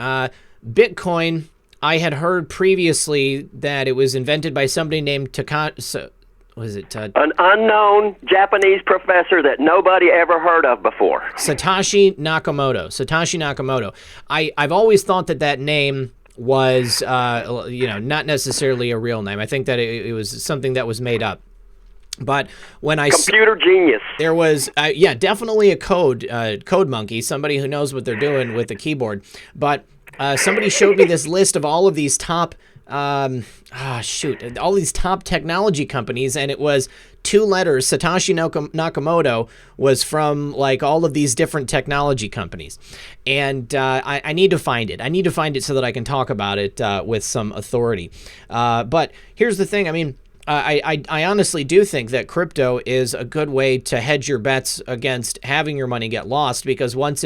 Bitcoin, I had heard previously that it was invented by somebody named an unknown Japanese professor that nobody ever heard of before. Satoshi Nakamoto. I've always thought that name was, not necessarily a real name. I think that it was something that was made up. But when computer genius, there was, definitely a code monkey, somebody who knows what they're doing with the keyboard. But somebody showed me this list of all of these top, all these top technology companies, and it was 2 letters. Satoshi Nakamoto was from like all of these different technology companies. And I need to find it. I need to find it so that I can talk about it with some authority. But here's the thing. I mean, I honestly do think that crypto is a good way to hedge your bets against having your money get lost, because once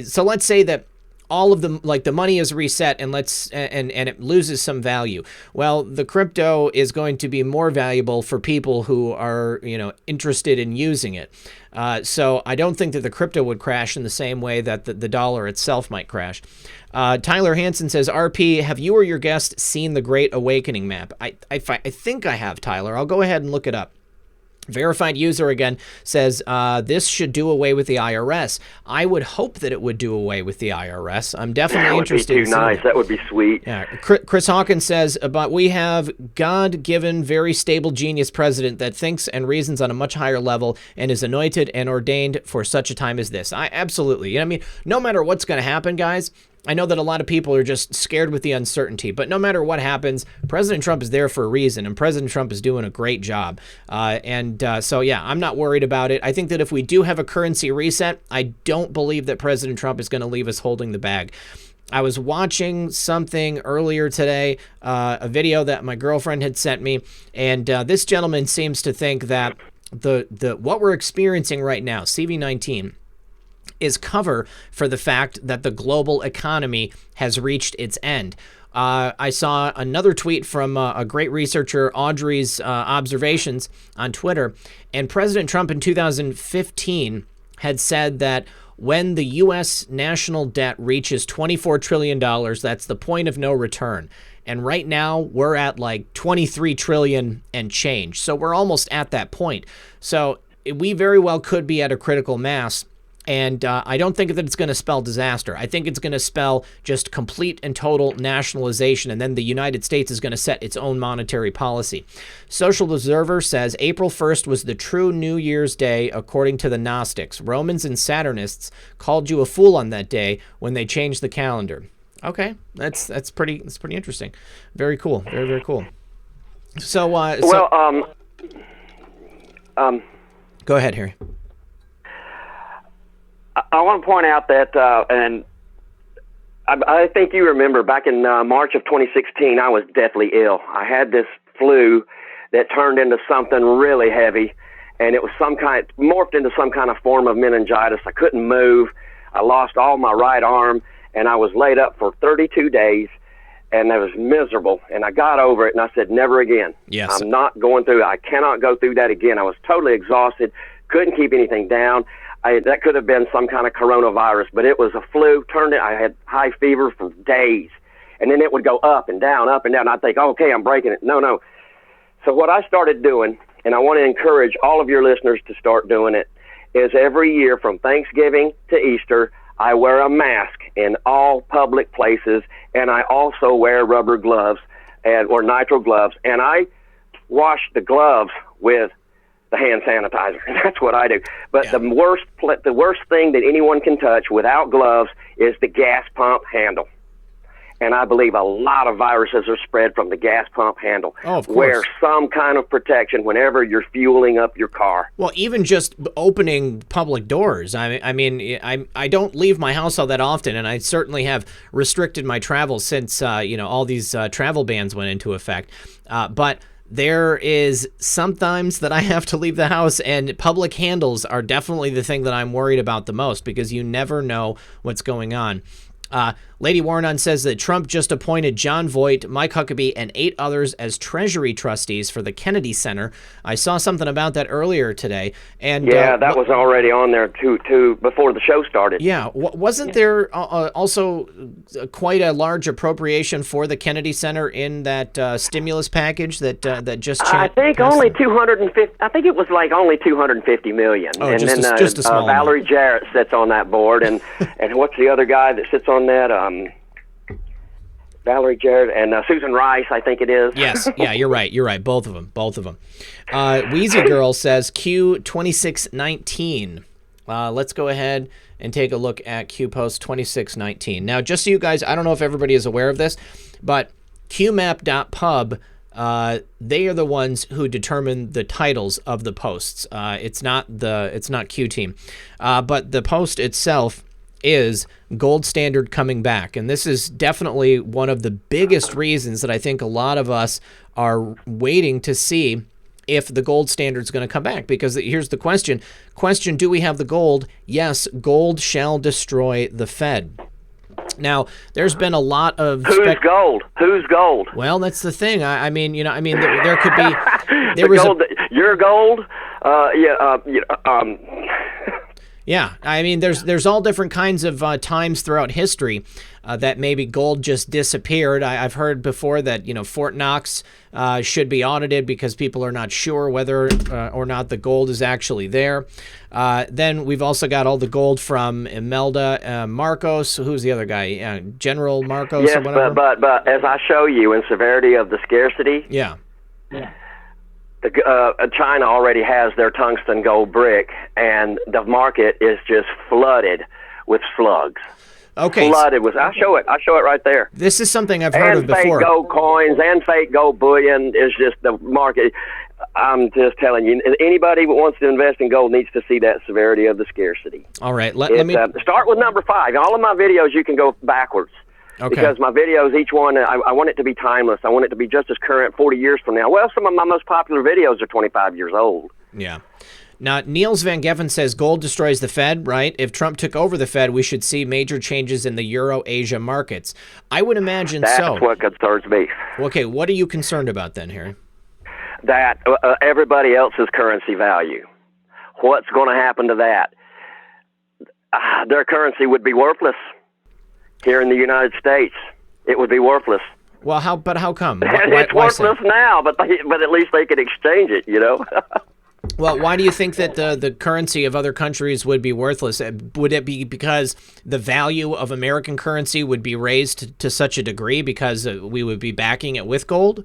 so let's say that all of them, like the money is reset and it loses some value. Well, the crypto is going to be more valuable for people who are, interested in using it. So I don't think that the crypto would crash in the same way that the dollar itself might crash. Tyler Hansen says, RP, have you or your guest seen the Great Awakening map? I think I have, Tyler. I'll go ahead and look it up. Verified user again says, this should do away with the IRS. I would hope that it would do away with the IRS. I'm definitely interested in seeing nice. That would be sweet. Yeah. Chris Hawkins says, but we have God-given, very stable genius president that thinks and reasons on a much higher level and is anointed and ordained for such a time as this. Absolutely. I mean, no matter what's going to happen, guys, I know that a lot of people are just scared with the uncertainty, but no matter what happens, President Trump is there for a reason, and President Trump is doing a great job. So I'm not worried about it. I think that if we do have a currency reset, I don't believe that President Trump is going to leave us holding the bag. I was watching something earlier today, a video that my girlfriend had sent me, and this gentleman seems to think that the what we're experiencing right now, CV-19, is cover for the fact that the global economy has reached its end. I saw another tweet from a great researcher, Audrey's observations on Twitter, and President Trump in 2015 had said that when the U.S. national debt reaches $24 trillion, that's the point of no return. And right now, we're at like 23 trillion and change. So we're almost at that point. So we very well could be at a critical mass. And I don't think that it's going to spell disaster. I think it's going to spell just complete and total nationalization, and then the United States is going to set its own monetary policy. Social Observer says April 1st was the true New Year's Day, according to the Gnostics. Romans and Saturnists called you a fool on that day when they changed the calendar. Okay, that's pretty interesting. Very cool. Very, very cool. So, go ahead, Harry. I want to point out that, and I think you remember back in March of 2016, I was deathly ill. I had this flu that turned into something really heavy, and it was morphed into some kind of form of meningitis. I couldn't move. I lost all my right arm, and I was laid up for 32 days, and I was miserable. And I got over it, and I said, never again. Yes. I'm not going through it. I cannot go through that again. I was totally exhausted, couldn't keep anything down. That could have been some kind of coronavirus, but it was a flu. I had high fever for days, and then it would go up and down, up and down. I'd think, okay, I'm breaking it. No. So what I started doing, and I want to encourage all of your listeners to start doing it, is every year from Thanksgiving to Easter, I wear a mask in all public places, and I also wear rubber gloves or nitrile gloves, and I wash the gloves with the hand sanitizer. That's what I do. But the worst thing that anyone can touch without gloves is the gas pump handle. And I believe a lot of viruses are spread from the gas pump handle. Oh, of course. Wear some kind of protection whenever you're fueling up your car. Well, even just opening public doors. I mean, I don't leave my house all that often, and I certainly have restricted my travel since all these travel bans went into effect. But there is sometimes that I have to leave the house, and public handles are definitely the thing that I'm worried about the most, because you never know what's going on. Lady Warren says that Trump just appointed John Voight, Mike Huckabee, and 8 others as Treasury trustees for the Kennedy Center. I saw something about that earlier today. And that was already on there too before the show started. Yeah, wasn't there also quite a large appropriation for the Kennedy Center in that stimulus package that just? I think only 250. I think it was like only 250 million. Oh, and just then just a small Valerie amount. Jarrett sits on that board, and and what's the other guy that sits on that? Valerie Jarrett and Susan Rice, I think it is. Yes, yeah, you're right. Both of them. Wheezy Girl says Q 2619. Let's go ahead and take a look at Q Post 2619. Now, just so you guys, I don't know if everybody is aware of this, but qmap.pub, they are the ones who determine the titles of the posts. It's not Q Team, but the post itself is gold standard coming back. And this is definitely one of the biggest reasons that I think a lot of us are waiting to see if the gold standard is going to come back. Because here's the question, do we have the gold? Yes, gold shall destroy the Fed. Now, there's been a lot of... Who's gold? Well, that's the thing. I mean, there could be... Your gold? Yeah, I mean, there's all different kinds of times throughout history that maybe gold just disappeared. I've heard before that, Fort Knox should be audited because people are not sure whether or not the gold is actually there. Then we've also got all the gold from Imelda Marcos. Who's the other guy? General Marcos or whatever? But as I show you in severity of the scarcity... Yeah. China already has their tungsten gold brick, and the market is just flooded with slugs. Okay. Flooded with. I show it right there. This is something I've heard of before. And fake gold coins and fake gold bullion is just the market. I'm just telling you, anybody who wants to invest in gold needs to see that severity of the scarcity. All right. Let me start with number 5. All of my videos, you can go backwards. Okay. Because my videos, each one, I want it to be timeless. I want it to be just as current 40 years from now. Well, some of my most popular videos are 25 years old. Yeah. Now, Niels Van Geffen says gold destroys the Fed, right? If Trump took over the Fed, we should see major changes in the Euro-Asia markets. I would imagine so. That's what concerns me. Okay, what are you concerned about then, Harry? That everybody else's currency value. What's going to happen to that? Their currency would be worthless. Here in the United States, it would be worthless. Well, how come? It's worthless now, but at least they could exchange it, Well, why do you think that the currency of other countries would be worthless? Would it be because the value of American currency would be raised to such a degree because we would be backing it with gold?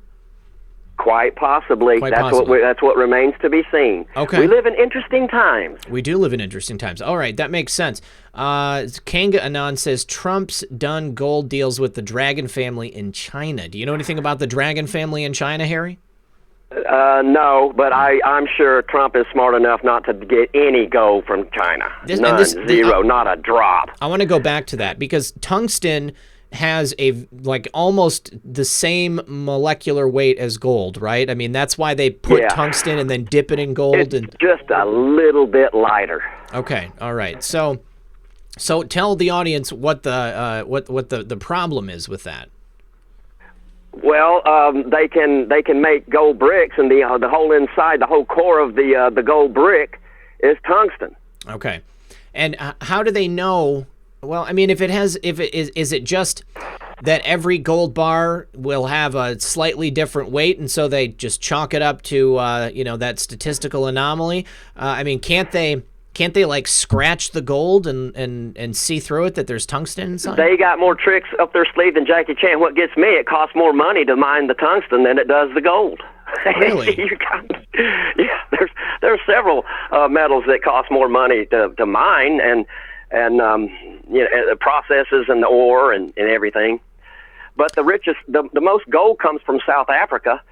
Quite possibly. That's what remains to be seen. Okay. We live in interesting times. We do live in interesting times. All right, that makes sense. Kanga Anon says Trump's done gold deals with the Dragon family in China. Do you know anything about the Dragon family in China, Harry? No, but I'm sure Trump is smart enough not to get any gold from China. Zero, not a drop. I want to go back to that because tungsten has almost the same molecular weight as gold, right? I mean, that's why they put tungsten and then dip it in gold. It's just a little bit lighter. Okay, all right. So tell the audience what the problem is with that. Well, they can make gold bricks, and the whole inside, the whole core of the gold brick is tungsten. Okay, and how do they know? Well, I mean, is it just that every gold bar will have a slightly different weight, and so they just chalk it up to that statistical anomaly? I mean, can't they can't they like scratch the gold and see through it that there's tungsten inside? They got more tricks up their sleeve than Jackie Chan. What gets me, it costs more money to mine the tungsten than it does the gold. Really? Yeah, there's several metals that cost more money to mine, and the processes and the ore and everything. But the most gold comes from South Africa,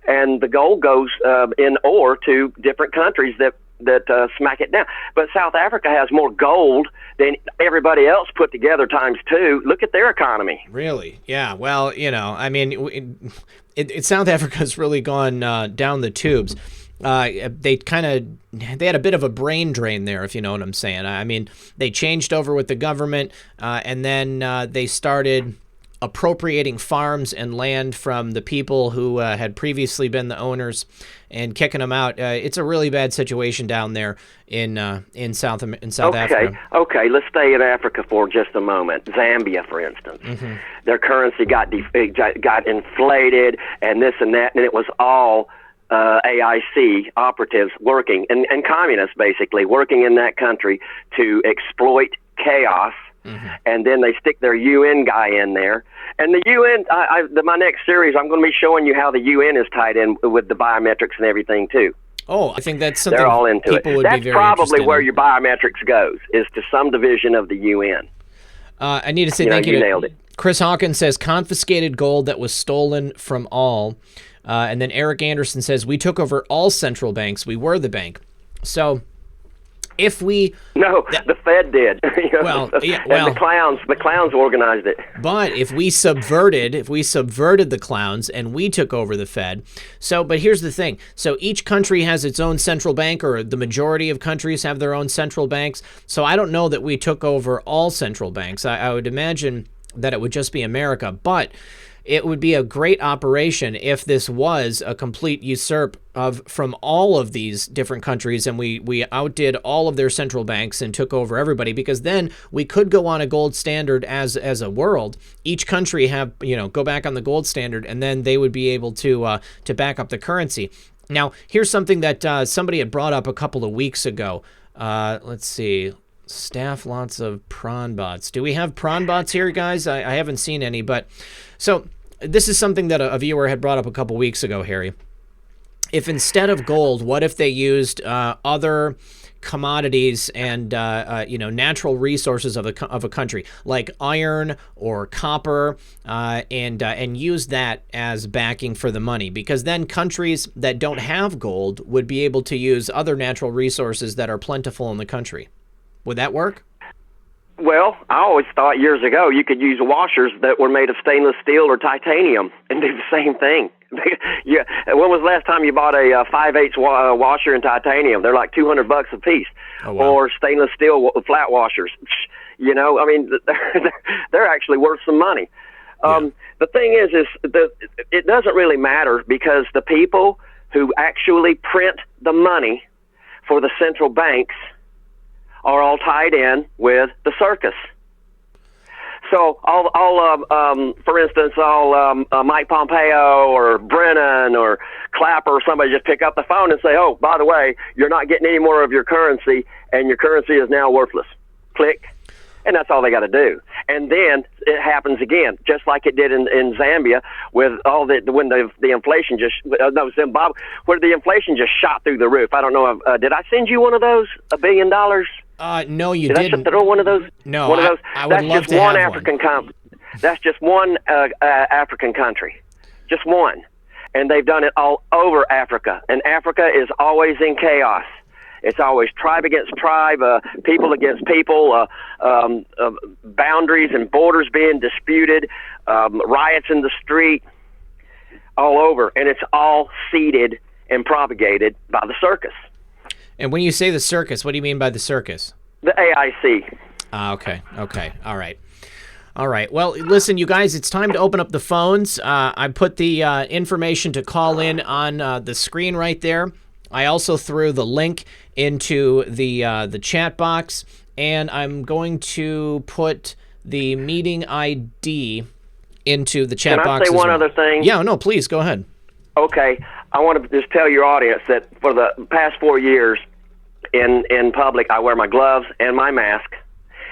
and the gold goes in ore to different countries that smack it down. But South Africa has more gold than everybody else put together times two. Look at their economy. Really? Yeah. Well, I mean, South Africa's really gone down the tubes. They had a bit of a brain drain there, if you know what I'm saying. I mean, they changed over with the government, and then they started appropriating farms and land from the people who had previously been the owners and kicking them out. It's a really bad situation down there in South Africa. Okay, let's stay in Africa for just a moment. Zambia, for instance. Mm-hmm. Their currency got inflated and this and that, and it was all AIC operatives working, and communists basically working in that country to exploit chaos. Mm-hmm. And then they stick their UN guy in there. And the UN, my next series, I'm going to be showing you how the UN is tied in with the biometrics and everything, too. Oh, I think that's something they're all into people it. would That's be very probably where in. your biometrics goes, is to some division of the UN. I need to say thank you. You nailed it. Chris Hawkins says, confiscated gold that was stolen from all. And then Eric Anderson says, we took over all central banks. We were the bank. So... if we... No, the Fed did. Well, and the clowns organized it. But if we subverted the clowns and we took over the Fed, but here's the thing. So each country has its own central bank, or the majority of countries have their own central banks. So I don't know that we took over all central banks. I would imagine that it would just be America, but it would be a great operation if this was a complete usurp from all of these different countries, and we outdid all of their central banks and took over everybody, because then we could go on a gold standard as a world. Each country go back on the gold standard, and then they would be able to back up the currency. Now, here's something that somebody had brought up a couple of weeks ago. Let's see. Staff lots of prawn bots. Do we have prawn bots here, guys? I haven't seen any, but so this is something that a viewer had brought up a couple weeks ago, Harry. If instead of gold, what if they used other commodities and natural resources of a country, like iron or copper, and use that as backing for the money? Because then countries that don't have gold would be able to use other natural resources that are plentiful in the country. Would that work? Well, I always thought years ago you could use washers that were made of stainless steel or titanium and do the same thing. Yeah. When was the last time you bought a 5/8 washer in titanium? They're like $200 a piece. Oh, wow. Or stainless steel flat washers. I mean, they're actually worth some money. Yeah. The thing is it doesn't really matter, because the people who actually print the money for the central banks are all tied in with the circus. So, for instance, Mike Pompeo or Brennan or Clapper or somebody just pick up the phone and say, oh, by the way, you're not getting any more of your currency, and your currency is now worthless. Click. And that's all they got to do. And then it happens again, just like it did in Zambia with when the inflation Zimbabwe, where the inflation just shot through the roof. I don't know. Did I send you one of those? $1 billion? No, you didn't. Did I throw one of those? No, one of those? I would love to have one. That's just one African country. Just one. And they've done it all over Africa. And Africa is always in chaos. It's always tribe against tribe, people against people, boundaries and borders being disputed, riots in the street, all over. And it's all seeded and propagated by the circus. And when you say the circus, what do you mean by the circus? The AIC. Okay. All right. Well, listen, you guys, it's time to open up the phones. I put the information to call in on the screen right there. I also threw the link into the chat box, and I'm going to put the meeting ID into the chat box. Can I say one other thing? Yeah, no, please, go ahead. Okay. I want to just tell your audience that for the past 4 years, in public, I wear my gloves and my mask,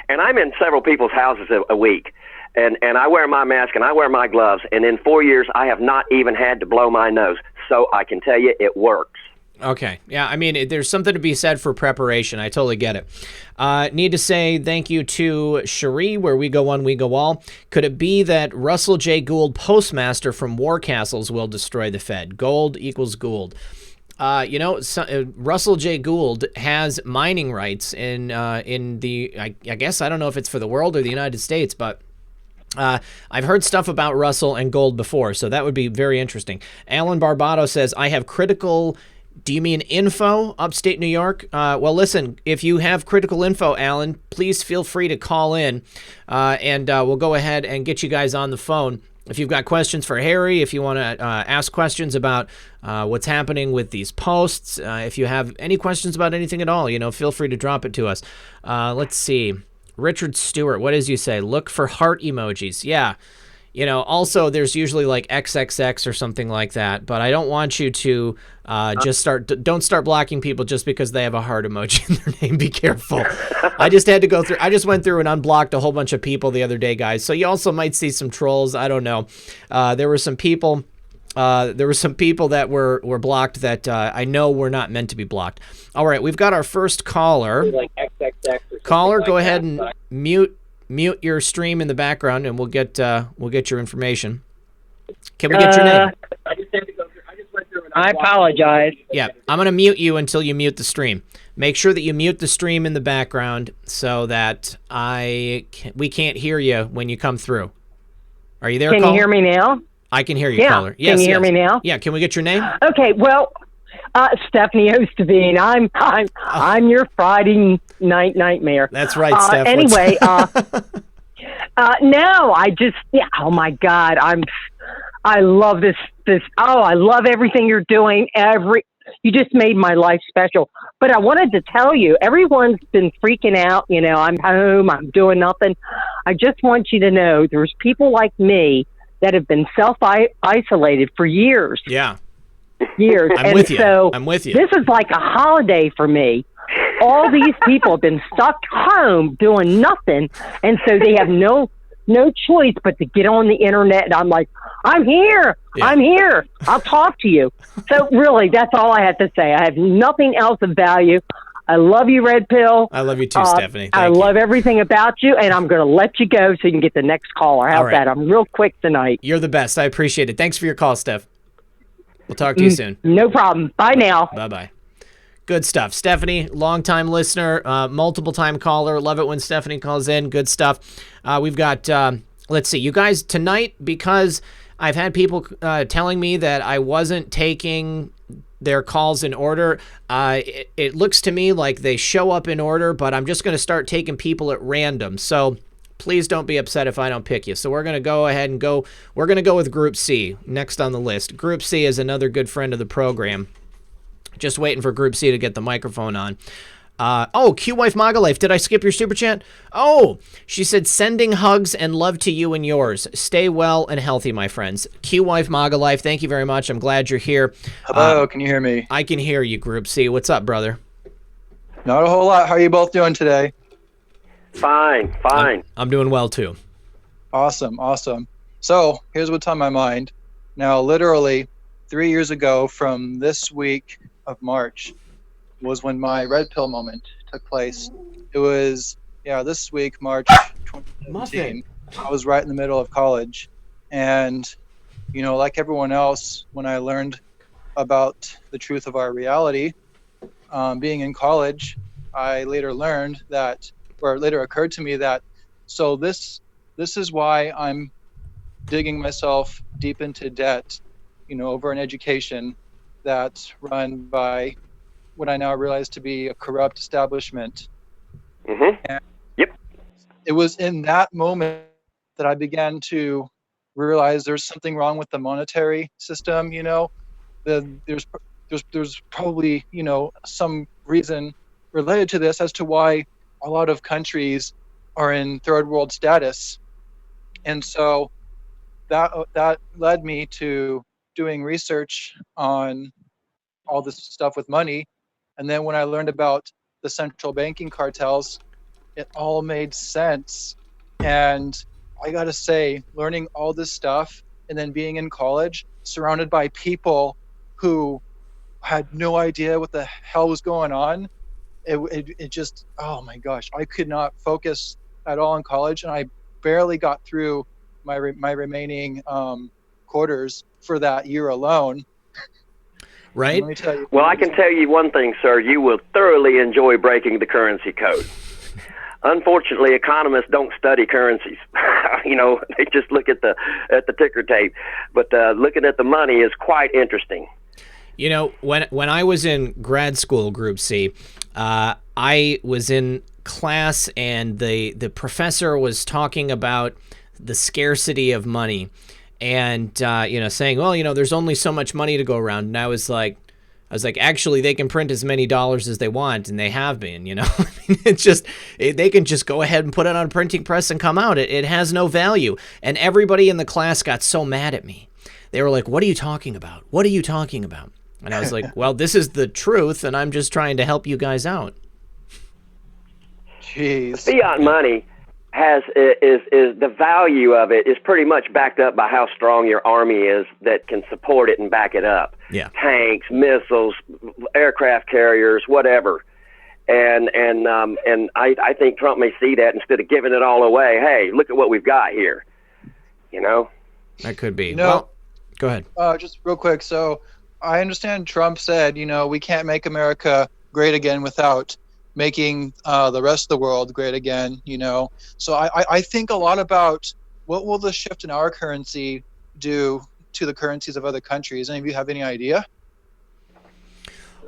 and I'm in several people's houses a week, and I wear my mask and I wear my gloves, and in 4 years I have not even had to blow my nose, so I can tell you it works. Okay. Yeah, I mean, there's something to be said for preparation. I totally get it. Need to say thank you to Cherie, where we go one, we go all. Could it be that Russell J. Gould, postmaster from War Castles, will destroy the Fed? Gold equals Gould. Russell J. Gould has mining rights in the, I guess, I don't know if it's for the world or the United States, but I've heard stuff about Russell and gold before, so that would be very interesting. Alan Barbado says, I have critical... Do you mean info, upstate New York? Well, listen, if you have critical info, Alan, please feel free to call in, and we'll go ahead and get you guys on the phone. If you've got questions for Harry, if you want to ask questions about what's happening with these posts, if you have any questions about anything at all, feel free to drop it to us. Let's see. Richard Stewart, what does you say? Look for heart emojis. Yeah. Also there's usually like XXX or something like that, but I don't want you to don't start blocking people just because they have a heart emoji in their name. Be careful. I just went through and unblocked a whole bunch of people the other day, guys. So you also might see some trolls. I don't know. There were some people that were blocked that I know were not meant to be blocked. All right, we've got our first caller. Like XXX or caller, go ahead and mute your stream in the background, and we'll get your information. Can we get your name? I apologize. Yeah, I'm going to mute you until you mute the stream. Make sure that you mute the stream in the background so that we can't hear you when you come through. Are you there, Can caller? you hear me now? I can hear you, caller. Yes, can you hear me now? Yeah, can we get your name? Okay, well, Stephanie Ostavine. I'm your Friday night nightmare. That's right, Steph. Anyway, no, oh my God, I love this. I love everything you're doing. You just made my life special. But I wanted to tell you, everyone's been freaking out. I'm home. I'm doing nothing. I just want you to know there's people like me that have been self-isolated for years. Yeah. Years. I'm with you. This is like a holiday for me. All these people have been stuck home doing nothing, and so they have no choice but to get on the internet. And I'm like, I'm here. Yeah. I'm here. I'll talk to you. So really, that's all I have to say. I have nothing else of value. I love you, Red Pill. I love you too, Stephanie. I love everything about you, and I'm going to let you go so you can get the next caller. How's that? I'm real quick tonight. You're the best. I appreciate it. Thanks for your call, Steph. We'll talk to you soon. No problem. Bye now. Bye-bye. Good stuff. Stephanie, long-time listener, multiple-time caller. Love it when Stephanie calls in. Good stuff. We've got, let's see, you guys, tonight, because I've had people telling me that I wasn't taking their calls in order, it looks to me like they show up in order, but I'm just going to start taking people at random. So please don't be upset if I don't pick you. So we're going to go ahead and we're going to go with Group C next on the list. Group C is another good friend of the program. Just waiting for Group C to get the microphone on. Q-Wife Maga Life. Did I skip your super chat? Oh, she said, sending hugs and love to you and yours. Stay well and healthy, my friends. Q-Wife Maga Life, thank you very much. I'm glad you're here. Hello, can you hear me? I can hear you, Group C. What's up, brother? Not a whole lot. How are you both doing today? Fine. I'm doing well, too. Awesome. So, here's what's on my mind. Now, literally, 3 years ago from this week of March was when my red pill moment took place. It was, this week, March 2017. I was right in the middle of college. And, like everyone else, when I learned about the truth of our reality, being in college, I later occurred to me that, so this is why I'm digging myself deep into debt, over an education that's run by what I now realize to be a corrupt establishment. Mm-hmm. Yep. It was in that moment that I began to realize there's something wrong with the monetary system. There's probably some reason related to this as to why a lot of countries are in third world status, and so that led me to doing research on all this stuff with money. And then when I learned about the central banking cartels, it all made sense. And I gotta say, learning all this stuff and then being in college, surrounded by people who had no idea what the hell was going on, it just, oh my gosh, I could not focus at all in college, and I barely got through my remaining quarters for that year alone. Right. And let me tell you. Well, I can tell you one thing, sir. You will thoroughly enjoy breaking the currency code. Unfortunately, economists don't study currencies. You know, they just look at the ticker tape. But looking at the money is quite interesting. You know, when I was in grad school, Group C, I was in class and the professor was talking about the scarcity of money, and you know, saying, well, you know, there's only so much money to go around. And I was like, actually, they can print as many dollars as they want, and they have been, you know. I mean, it's just, they can just go ahead and put it on a printing press and come out. It has no value. And everybody in the class got so mad at me. They were like, what are you talking about? What are you talking about? And I was like, well, this is the truth, and I'm just trying to help you guys out. Jeez. Fiat money is the value of it is pretty much backed up by how strong your army is that can support it and back it up. Yeah. Tanks, missiles, aircraft carriers, whatever. And I think Trump may see that instead of giving it all away. Hey, look at what we've got here. You know? That could be. You know, well, go ahead. Just real quick. So I understand Trump said, you know, we can't make America great again without making the rest of the world great again, you know. So I think a lot about what will the shift in our currency do to the currencies of other countries. Any of you have any idea?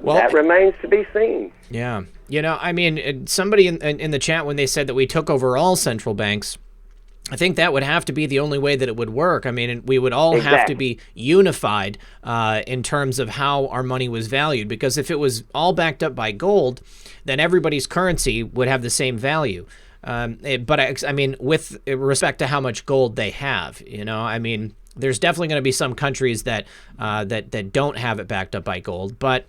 Well, that remains to be seen. Yeah. You know, I mean, somebody in the chat, when they said that we took over all central banks, I think that would have to be the only way that it would work. I mean, we would all have to be unified in terms of how our money was valued, because if it was all backed up by gold, then everybody's currency would have the same value. But I mean, with respect to how much gold they have, you know, I mean, there's definitely going to be some countries that that don't have it backed up by gold, but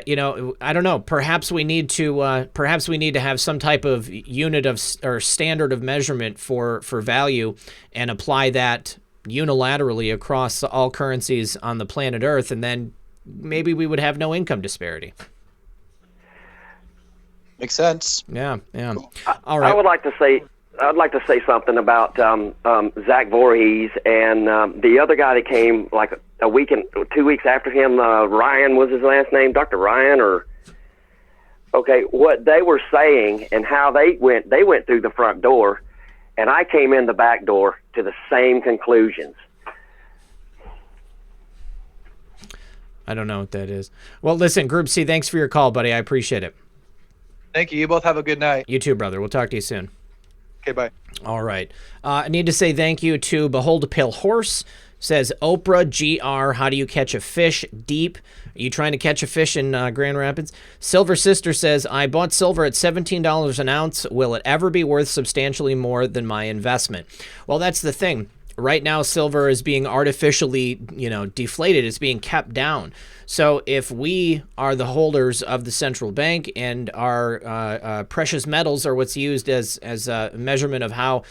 you know, I don't know. Perhaps we need to have some type of unit of or standard of measurement for value and apply that unilaterally across all currencies on the planet Earth, and then maybe we would have no income disparity. Makes sense. Yeah, yeah. All right. I'd like to say something about Zach Voorhees and the other guy that came like a week and 2 weeks after him. Ryan was his last name, Dr. Ryan, or okay. What they were saying and how they went through the front door, and I came in the back door to the same conclusions. I don't know what that is. Well, listen, Group C, thanks for your call, buddy. I appreciate it. Thank you. You both have a good night. You too, brother. We'll talk to you soon. Okay, bye. All right. I need to say thank you to Behold a Pale Horse. Says, Oprah GR, how do you catch a fish deep? Are you trying to catch a fish in Grand Rapids? Silver Sister says, I bought silver at $17 an ounce. Will it ever be worth substantially more than my investment? Well, that's the thing. Right now, silver is being artificially, you know, deflated. It's being kept down. So if we are the holders of the central bank and our precious metals are what's used as a measurement of how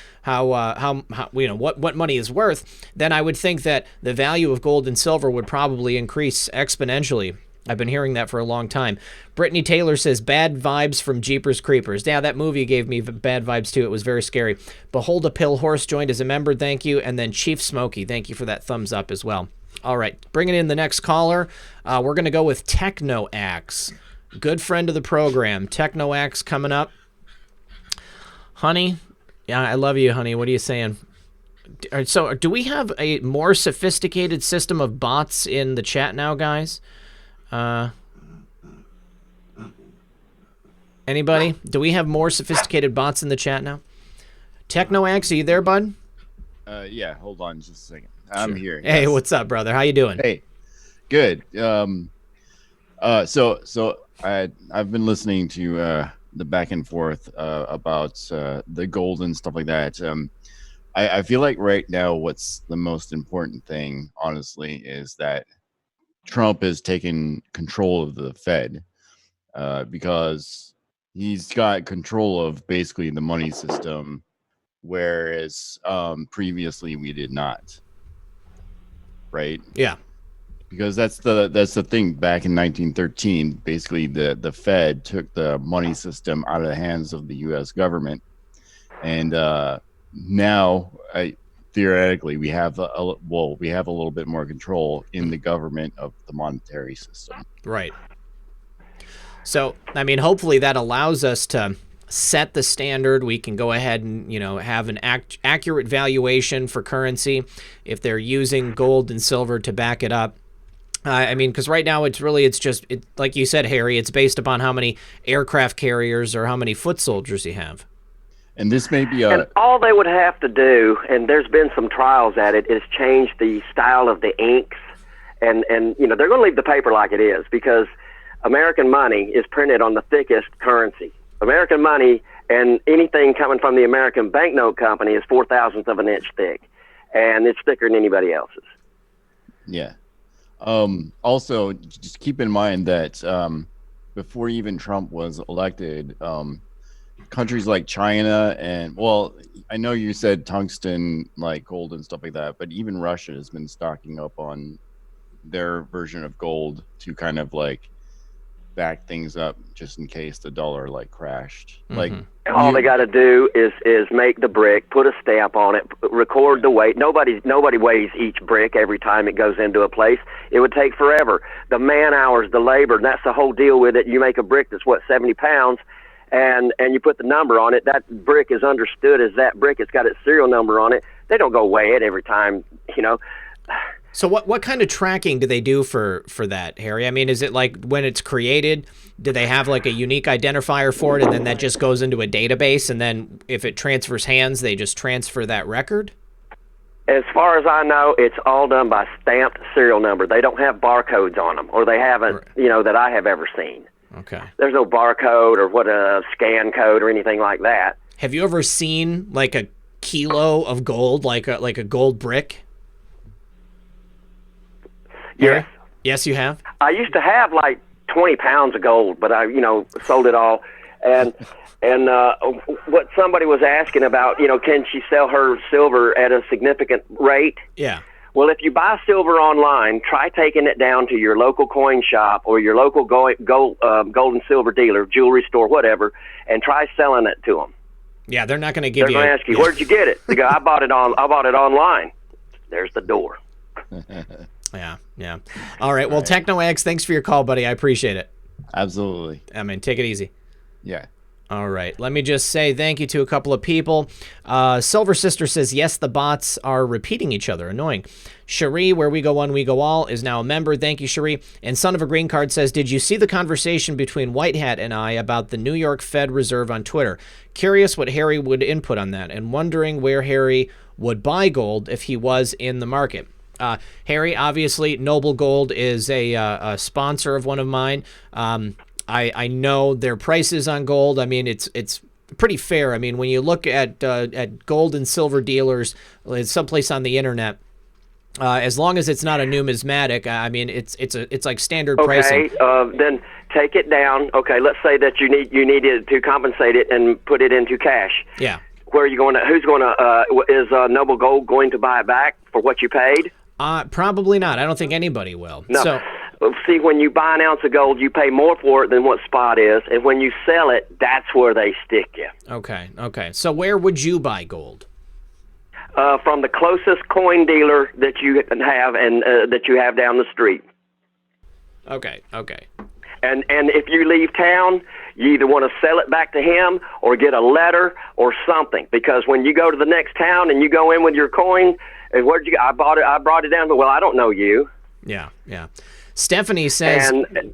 you know what money is worth, then I would think that the value of gold and silver would probably increase exponentially. I've been hearing that for a long time. Brittany Taylor says, bad vibes from Jeepers Creepers. Yeah, that movie gave me bad vibes too. It was very scary. Behold a Pill Horse joined as a member. Thank you. And then Chief Smokey, thank you for that thumbs up as well. All right, bringing in the next caller. We're going to go with Techno Axe. Good friend of the program. Techno Axe coming up. Honey, yeah, I love you, honey. What are you saying? So do we have a more sophisticated system of bots in the chat now, guys? Anybody? Do we have more sophisticated bots in the chat now? Technoax, are you there, bud? Yeah, hold on just a second. I'm here. Hey, yes. what's up, brother? How you doing? Hey, good. So I've been listening to the back and forth about the gold and stuff like that. I feel like right now what's the most important thing, honestly, is that Trump is taking control of the Fed because he's got control of basically the money system, whereas previously we did not. Right? Yeah. Because that's the thing. Back in 1913, basically the Fed took the money system out of the hands of the U.S. government, and now theoretically we have a little bit more control in the government of the monetary system. Right. So, I mean, hopefully that allows us to set the standard. We can go ahead and, have an accurate valuation for currency if they're using gold and silver to back it up. I mean, because right now it's just like you said, Harry, it's based upon how many aircraft carriers or how many foot soldiers you have. And this may be and all they would have to do, and there's been some trials at it, is change the style of the inks. And they're going to leave the paper like it is, because American money is printed on the thickest currency. American money and anything coming from the American banknote company is 0.004 of an inch thick, and it's thicker than anybody else's. Yeah. Also, just keep in mind that before even Trump was elected, countries like China and, well, I know you said tungsten, like gold and stuff like that, but even Russia has been stocking up on their version of gold to kind of like back things up just in case the dollar like crashed. Mm-hmm. Like all they got to do is make the brick, put a stamp on it, record the weight. Nobody weighs each brick every time it goes into a place. It would take forever. The man hours, the labor, and that's the whole deal with it. You make a brick that's 70 pounds, and you put the number on it. That brick is understood as that brick. It's got its serial number on it. They don't go weigh it every time, So what kind of tracking do they do for that, Harry? I mean, is it like when it's created, do they have like a unique identifier for it, and then that just goes into a database, and then if it transfers hands, they just transfer that record? As far as I know, it's all done by stamped serial number. They don't have barcodes on them, or they haven't, that I have ever seen. Okay. There's no barcode or a scan code or anything like that. Have you ever seen like a kilo of gold, like a gold brick? Yes. Yes, you have? I used to have like 20 pounds of gold, but I, sold it all. And what somebody was asking about, can she sell her silver at a significant rate? Yeah. Well, if you buy silver online, try taking it down to your local coin shop or your local gold and silver dealer, jewelry store, whatever, and try selling it to them. Yeah, they're not going to give you. They're going to ask you, where'd you get it? They go, I bought it online. There's the door. Yeah. All right. Well, TechnoX, thanks for your call, buddy. I appreciate it. Absolutely. I mean, take it easy. Yeah. All right. Let me just say thank you to a couple of people. Silver Sister says, yes, the bots are repeating each other. Annoying. Cherie, where we go one, we go all, is now a member. Thank you, Cherie. And Son of a Green Card says, did you see the conversation between White Hat and I about the New York Fed Reserve on Twitter? Curious what Harry would input on that, and wondering where Harry would buy gold if he was in the market. Harry, obviously, Noble Gold is a sponsor of one of mine. I know their prices on gold. I mean, it's pretty fair. I mean, when you look at gold and silver dealers, it's someplace on the internet. As long as it's not a numismatic, I mean, it's like standard pricing. Okay, then take it down. Okay, let's say that you needed to compensate it and put it into cash. Yeah. Where are you going to? Who's going to? Is Noble Gold going to buy it back for what you paid? Probably not. I don't think anybody will. No. So, see, when you buy an ounce of gold, you pay more for it than what spot is, and when you sell it, that's where they stick you. Okay. So where would you buy gold? From the closest coin dealer that you have and that you have down the street. Okay. And if you leave town, you either want to sell it back to him or get a letter or something, because when you go to the next town and you go in with your coin, and where'd you? I brought it down. Well, I don't know you. Yeah. Stephanie says,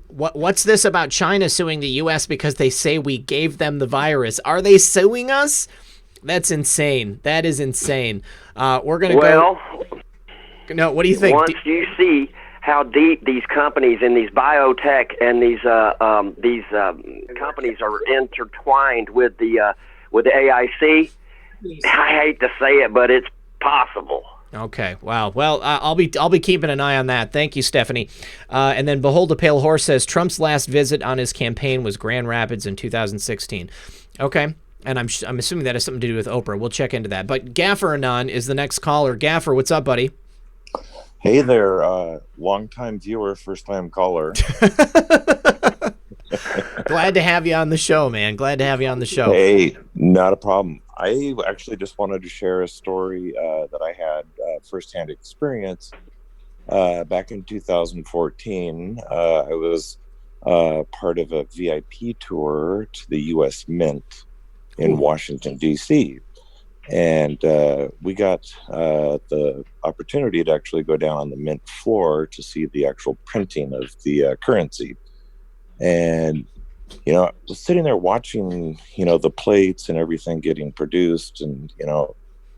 what's this about China suing the U.S. because they say we gave them the virus? Are they suing us? That's insane. That is insane. We're going to go. No, what do you think? Once you see how deep these companies and these biotech and these companies are intertwined with the AIC, I hate to say it, but it's possible. Okay. Wow. Well, I'll be keeping an eye on that. Thank you, Stephanie. And then Behold a Pale Horse says Trump's last visit on his campaign was Grand Rapids in 2016. Okay. And I'm assuming that has something to do with Oprah. We'll check into that. But Gaffer Anon is the next caller. Gaffer, what's up, buddy? Hey there, long-time viewer, first-time caller. Glad to have you on the show, man. Glad to have you on the show. Hey, not a problem. I actually just wanted to share a story that I had firsthand experience. Back in 2014, I was part of a VIP tour to the U.S. Mint in Washington, D.C., and we got the opportunity to actually go down on the Mint floor to see the actual printing of the currency. And, I was sitting there watching, the plates and everything getting produced. And,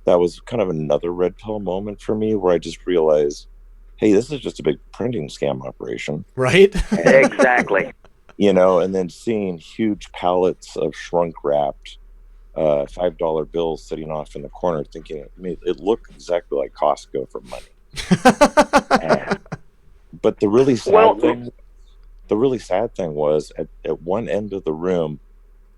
that was kind of another red pill moment for me where I just realized, hey, this is just a big printing scam operation. Right? Exactly. And then seeing huge pallets of shrunk wrapped $5 bills sitting off in the corner, thinking it looked exactly like Costco for money. But the really sad thing was at one end of the room,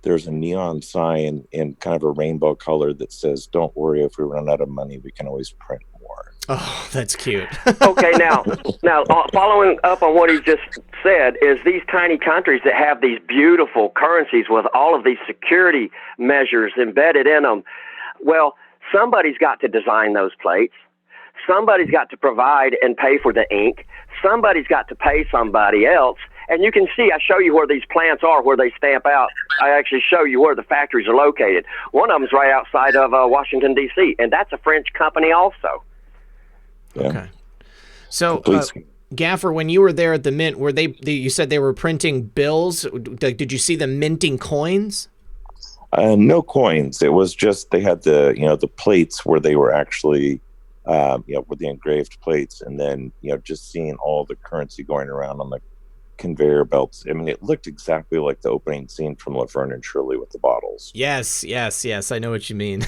there's a neon sign in kind of a rainbow color that says, "Don't worry, if we run out of money, we can always print more." Oh, that's cute. Okay, now, following up on what he just said, is these tiny countries that have these beautiful currencies with all of these security measures embedded in them, well, somebody's got to design those plates. Somebody's got to provide and pay for the ink. Somebody's got to pay somebody else. And you can see, I show you where these plants are, where they stamp out. I actually show you where the factories are located. One of them's right outside of Washington, D.C., and that's a French company also. Yeah. Okay. So, Gaffer, when you were there at the Mint, you said they were printing bills? Did you see them minting coins? No coins. It was just they had the plates where they were actually, with the engraved plates, and then just seeing all the currency going around on the conveyor belts. I mean, it looked exactly like the opening scene from Laverne and Shirley with the bottles. Yes. I know what you mean.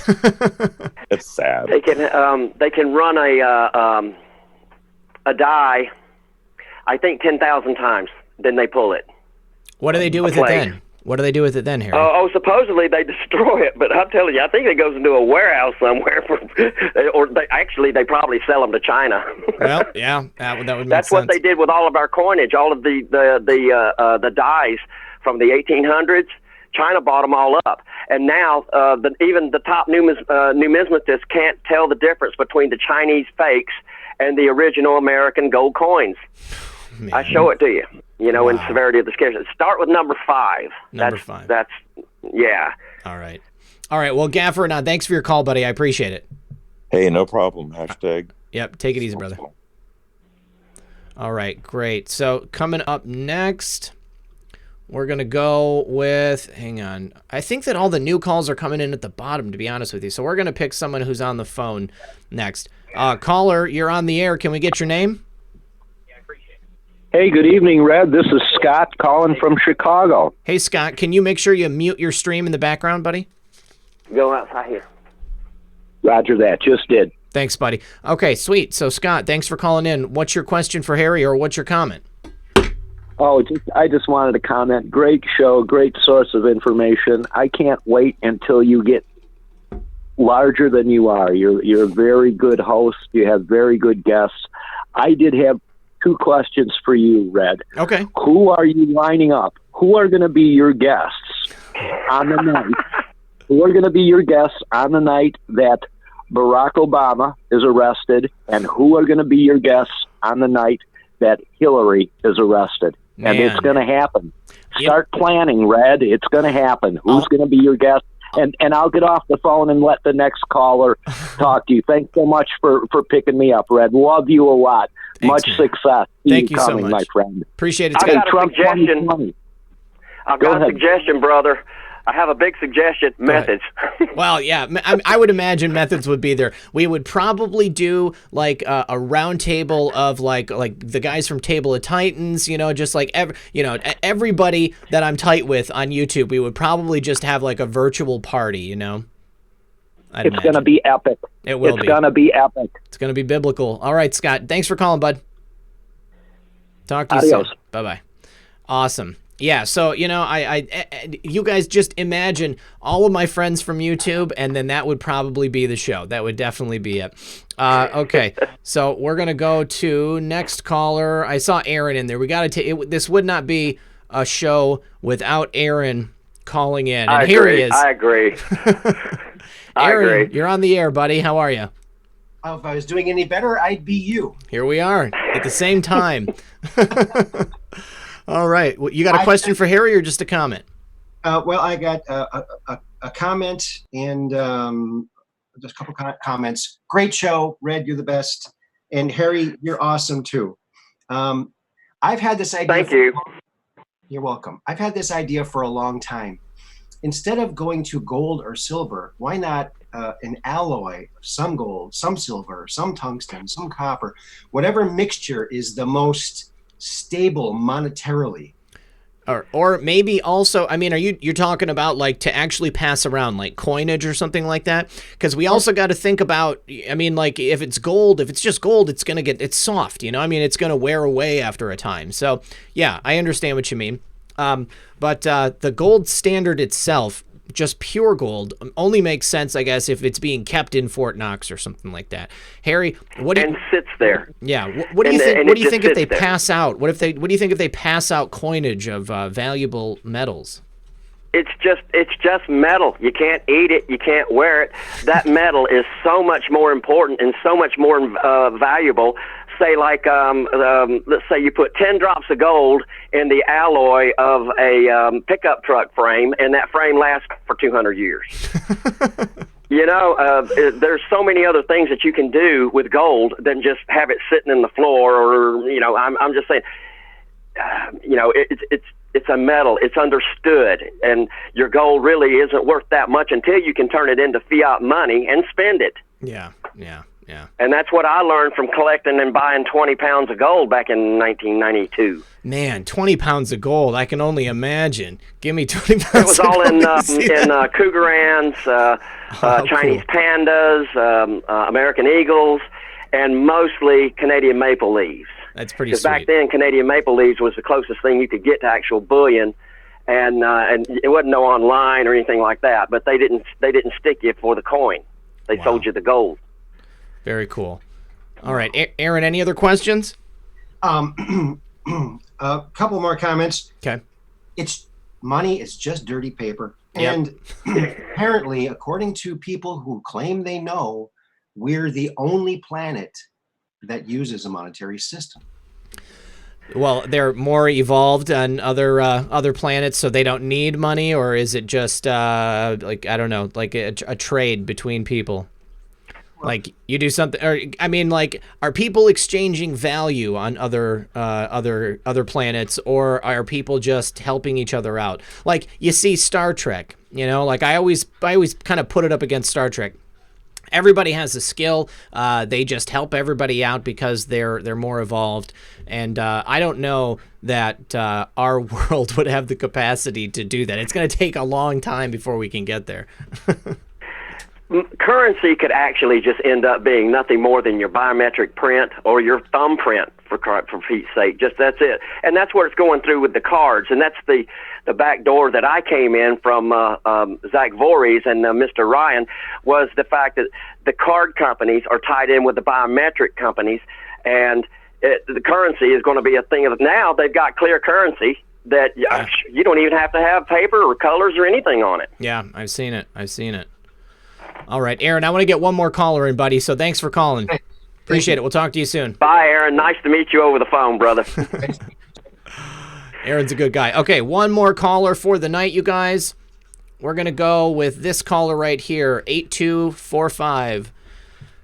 It's sad. They can run a die, I think 10,000 times. Then they pull it. What do they do with it then? What do they do with it then, Harry? Supposedly they destroy it, but I'm telling you, I think it goes into a warehouse somewhere, they probably sell them to China. Well, yeah, that would make sense. That's what they did with all of our coinage, all of the dies from the 1800s. China bought them all up, and now even the top numismatists can't tell the difference between the Chinese fakes and the original American gold coins. Man. I show it to you, wow. In severity of the scarcity. Start with number 5. Number 5. That's yeah. All right. Well, Gaffer, now thanks for your call, buddy. I appreciate it. Hey, no problem. Hashtag. Yep. Take it easy, brother. All right. Great. So coming up next, we're going to go with, hang on. I think that all the new calls are coming in at the bottom, to be honest with you. So we're going to pick someone who's on the phone next. Caller, you're on the air. Can we get your name? Hey, good evening, Red. This is Scott calling from Chicago. Hey, Scott, can you make sure you mute your stream in the background, buddy? Go outside here. Roger that. Just did. Thanks, buddy. Okay, sweet. So, Scott, thanks for calling in. What's your question for Harry, or what's your comment? I just wanted to comment. Great show, great source of information. I can't wait until you get larger than you are. You're a very good host. You have very good guests. I did have 2 questions for you, Red. Okay. Who are you lining up? Who are going to be your guests on the night? Who are going to be your guests on the night that Barack Obama is arrested? And who are going to be your guests on the night that Hillary is arrested? Man. And it's going to happen. Start planning, Red. It's going to happen. Who's going to be your guest? And I'll get off the phone and let the next caller talk to you. Thanks so much for picking me up, Red. Love you a lot. Thanks, much success. Thank you coming, so much, my friend. Appreciate it. I've got a suggestion. I've got a suggestion, brother. I have a big suggestion. Methods. Well, yeah, I would imagine methods would be there. We would probably do like a round table of like the guys from Table of Titans, just like everybody that I'm tight with on YouTube. We would probably just have like a virtual party, I'd It's imagine. going to be epic. It will It's be. going to be epic. It's going to be biblical. All right, Scott. Thanks for calling, bud. Talk to you Adios. soon. Bye-bye. Awesome. Yeah, so, you know, you guys just imagine all of my friends from YouTube, and then that would probably be the show. That would definitely be it. Okay, so we're going to go to next caller. I saw Aaron in there. We got to take this would not be a show without Aaron calling in. And here he is. I agree. Aaron, you're on the air, buddy. How are you? Oh, if I was doing any better, I'd be you. Here we are at the same time. All right. Well, you got a question for Harry or just a comment? Well, I got a comment and just a couple comments. Great show. Red, you're the best. And Harry, you're awesome too. I've had this idea. Thank you. You're welcome. I've had this idea for a long time. Instead of going to gold or silver, why not an alloy, some gold, some silver, some tungsten, some copper, whatever mixture is the most stable monetarily. Or maybe also, I mean, you're talking about like to actually pass around like coinage or something like that? Because we also got to think about, I mean, like if it's gold, if it's just gold, it's soft, you know? I mean, it's going to wear away after a time. So yeah, I understand what you mean. But the gold standard itself, just pure gold, only makes sense, I guess, if it's being kept in Fort Knox or something like that. Harry, what do you... And sits there. Yeah, what do you think? What do you think if they there. pass out? What do you think if they pass out coinage of valuable metals? It's just metal. You can't eat it. You can't wear it. That metal is so much more important and so much more valuable. Say like, let's say you put 10 drops of gold in the alloy of a pickup truck frame, and that frame lasts for 200 years. You know, there's so many other things that you can do with gold than just have it sitting in the floor, or, you know, I'm just saying, you know, it's a metal. It's understood, and your gold really isn't worth that much until you can turn it into fiat money and spend it. Yeah. And that's what I learned from collecting and buying 20 pounds of gold back in 1992. Man, 20 pounds of gold. I can only imagine. Give me 20 pounds It was all in gold. Cougarans, Chinese cool. pandas, American eagles, and mostly Canadian maple leaves. That's pretty Because sweet. back then, Canadian maple leaves was the closest thing you could get to actual bullion, and it wasn't no online or anything like that. But they didn't stick you for the coin. They sold you the gold. Very cool. All right, Aaron, any other questions? A couple more comments. Okay. It's money. It's just dirty paper. Yep. And apparently, according to people who claim they know, we're the only planet that uses a monetary system. Well, they're more evolved on other planets, so they don't need money, or is it just like, I don't know, like a trade between people? Like you do something, or I mean, like, are people exchanging value on other planets, or are people just helping each other out? Like you see Star Trek, you know, like I always kind of put it up against Star Trek. Everybody has a skill. They just help everybody out because they're more evolved. And I don't know that our world would have the capacity to do that. It's going to take a long time before we can get there. Currency could actually just end up being nothing more than your biometric print or your thumbprint, for Pete's sake. Just that's it. And that's where it's going through with the cards. And that's the back door that I came in from Zach Voorhees and Mr. Ryan, was the fact that the card companies are tied in with the biometric companies, and the currency is going to be a thing of now. They've got clear currency that you don't even have to have paper or colors or anything on it. Yeah, I've seen it. All right, Aaron, I want to get one more caller in, buddy, so thanks for calling. Appreciate it. We'll talk to you soon. Bye, Aaron. Nice to meet you over the phone, brother. Aaron's a good guy. Okay, one more caller for the night, you guys. We're going to go with this caller right here, 8245.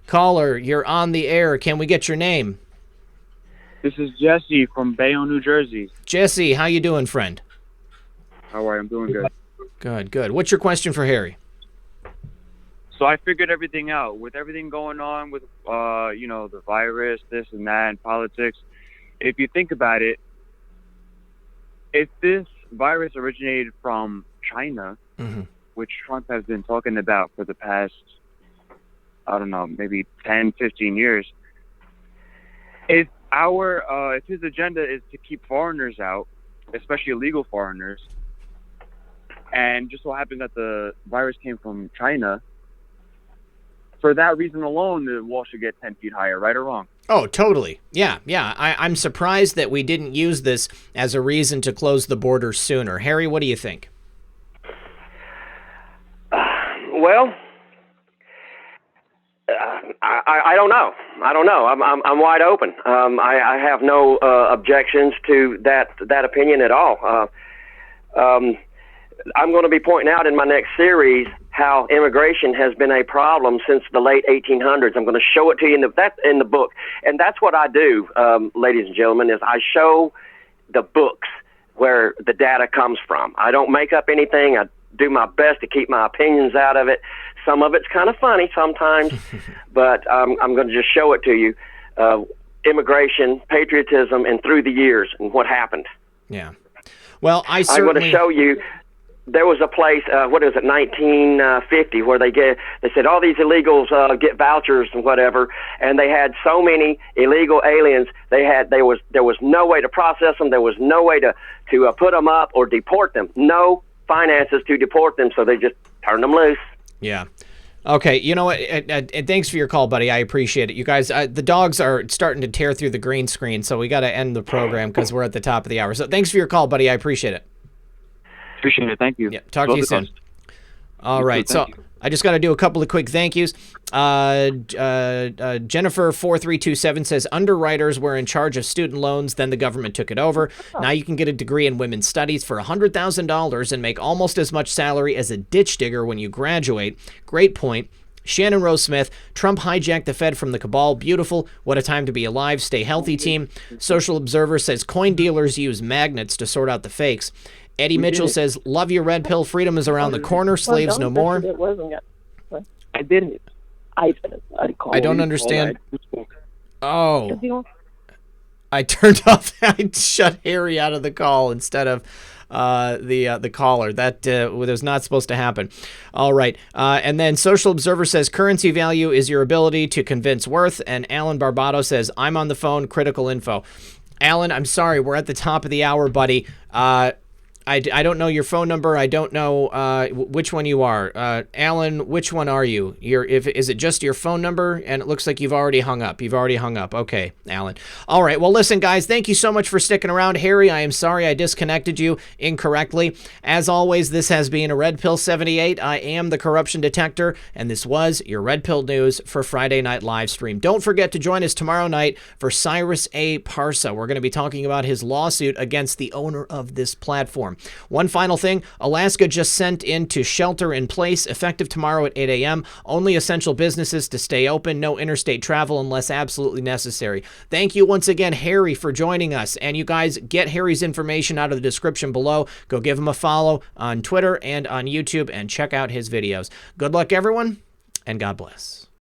Caller, you're on the air. Can we get your name? This is Jesse from Bayonne, New Jersey. Jesse, how you doing, friend? How are you? I'm doing good. Good. What's your question for Harry? So I figured everything out. With everything going on with, the virus, this and that, and politics, if you think about it, if this virus originated from China, which Trump has been talking about for the past I don't know, maybe 10, 15 years. If his agenda is to keep foreigners out, especially illegal foreigners, and just so happens that the virus came from China, for that reason alone, the wall should get 10 feet higher, right or wrong? Oh, totally. Yeah. I'm surprised that we didn't use this as a reason to close the border sooner. Harry, what do you think? Well, I don't know. I'm wide open. I have no objections to that opinion at all. I'm going to be pointing out in my next series how immigration has been a problem since the late 1800s. I'm going to show it to you in the book, and that's what I do, ladies and gentlemen. Is I show the books where the data comes from. I don't make up anything. I do my best to keep my opinions out of it. Some of it's kind of funny sometimes, but I'm going to just show it to you. Immigration, patriotism, and through the years and what happened. Yeah. Well, I'm going to show you. There was a place, 1950, where they said all these illegals get vouchers and whatever, and they had so many illegal aliens. There was no way to process them. There was no way to put them up or deport them. No finances to deport them, so they just turned them loose. Yeah. Okay, you know what? Thanks for your call, buddy. I appreciate it. You guys, the dogs are starting to tear through the green screen, so we got to end the program because we're at the top of the hour. So thanks for your call, buddy. I appreciate it. Appreciate it. Thank you. Yeah, talk to you soon. All right, so I just got to do a couple of quick thank yous. Jennifer4327 says, underwriters were in charge of student loans, then the government took it over. Now you can get a degree in women's studies for $100,000 and make almost as much salary as a ditch digger when you graduate. Great point. Shannon Rose Smith, Trump hijacked the Fed from the cabal. Beautiful. What a time to be alive. Stay healthy, team. Social Observer says, coin dealers use magnets to sort out the fakes. Eddie Mitchell says, love your red pill. Freedom is around the corner. Slaves no more. It wasn't yet. I did it. I don't understand. Oh. I turned off. I shut Harry out of the call instead of the caller. That was not supposed to happen. All right. And then Social Observer says currency value is your ability to convince worth. And Alan Barbado says, I'm on the phone. Critical info. Alan, I'm sorry. We're at the top of the hour, buddy. I don't know your phone number. I don't know which one you are. Alan, which one are you? Is it just your phone number? And it looks like you've already hung up. Okay, Alan. All right. Well, listen, guys, thank you so much for sticking around. Harry, I am sorry I disconnected you incorrectly. As always, this has been a Red Pill 78. I am the corruption detector, and this was your Red Pill News for Friday Night Livestream. Don't forget to join us tomorrow night for Cyrus A. Parsa. We're going to be talking about his lawsuit against the owner of this platform. One final thing, Alaska just sent into shelter in place effective tomorrow at 8 a.m. Only essential businesses to stay open, no interstate travel unless absolutely necessary. Thank you once again, Harry, for joining us. And you guys get Harry's information out of the description below. Go give him a follow on Twitter and on YouTube and check out his videos. Good luck, everyone, and God bless.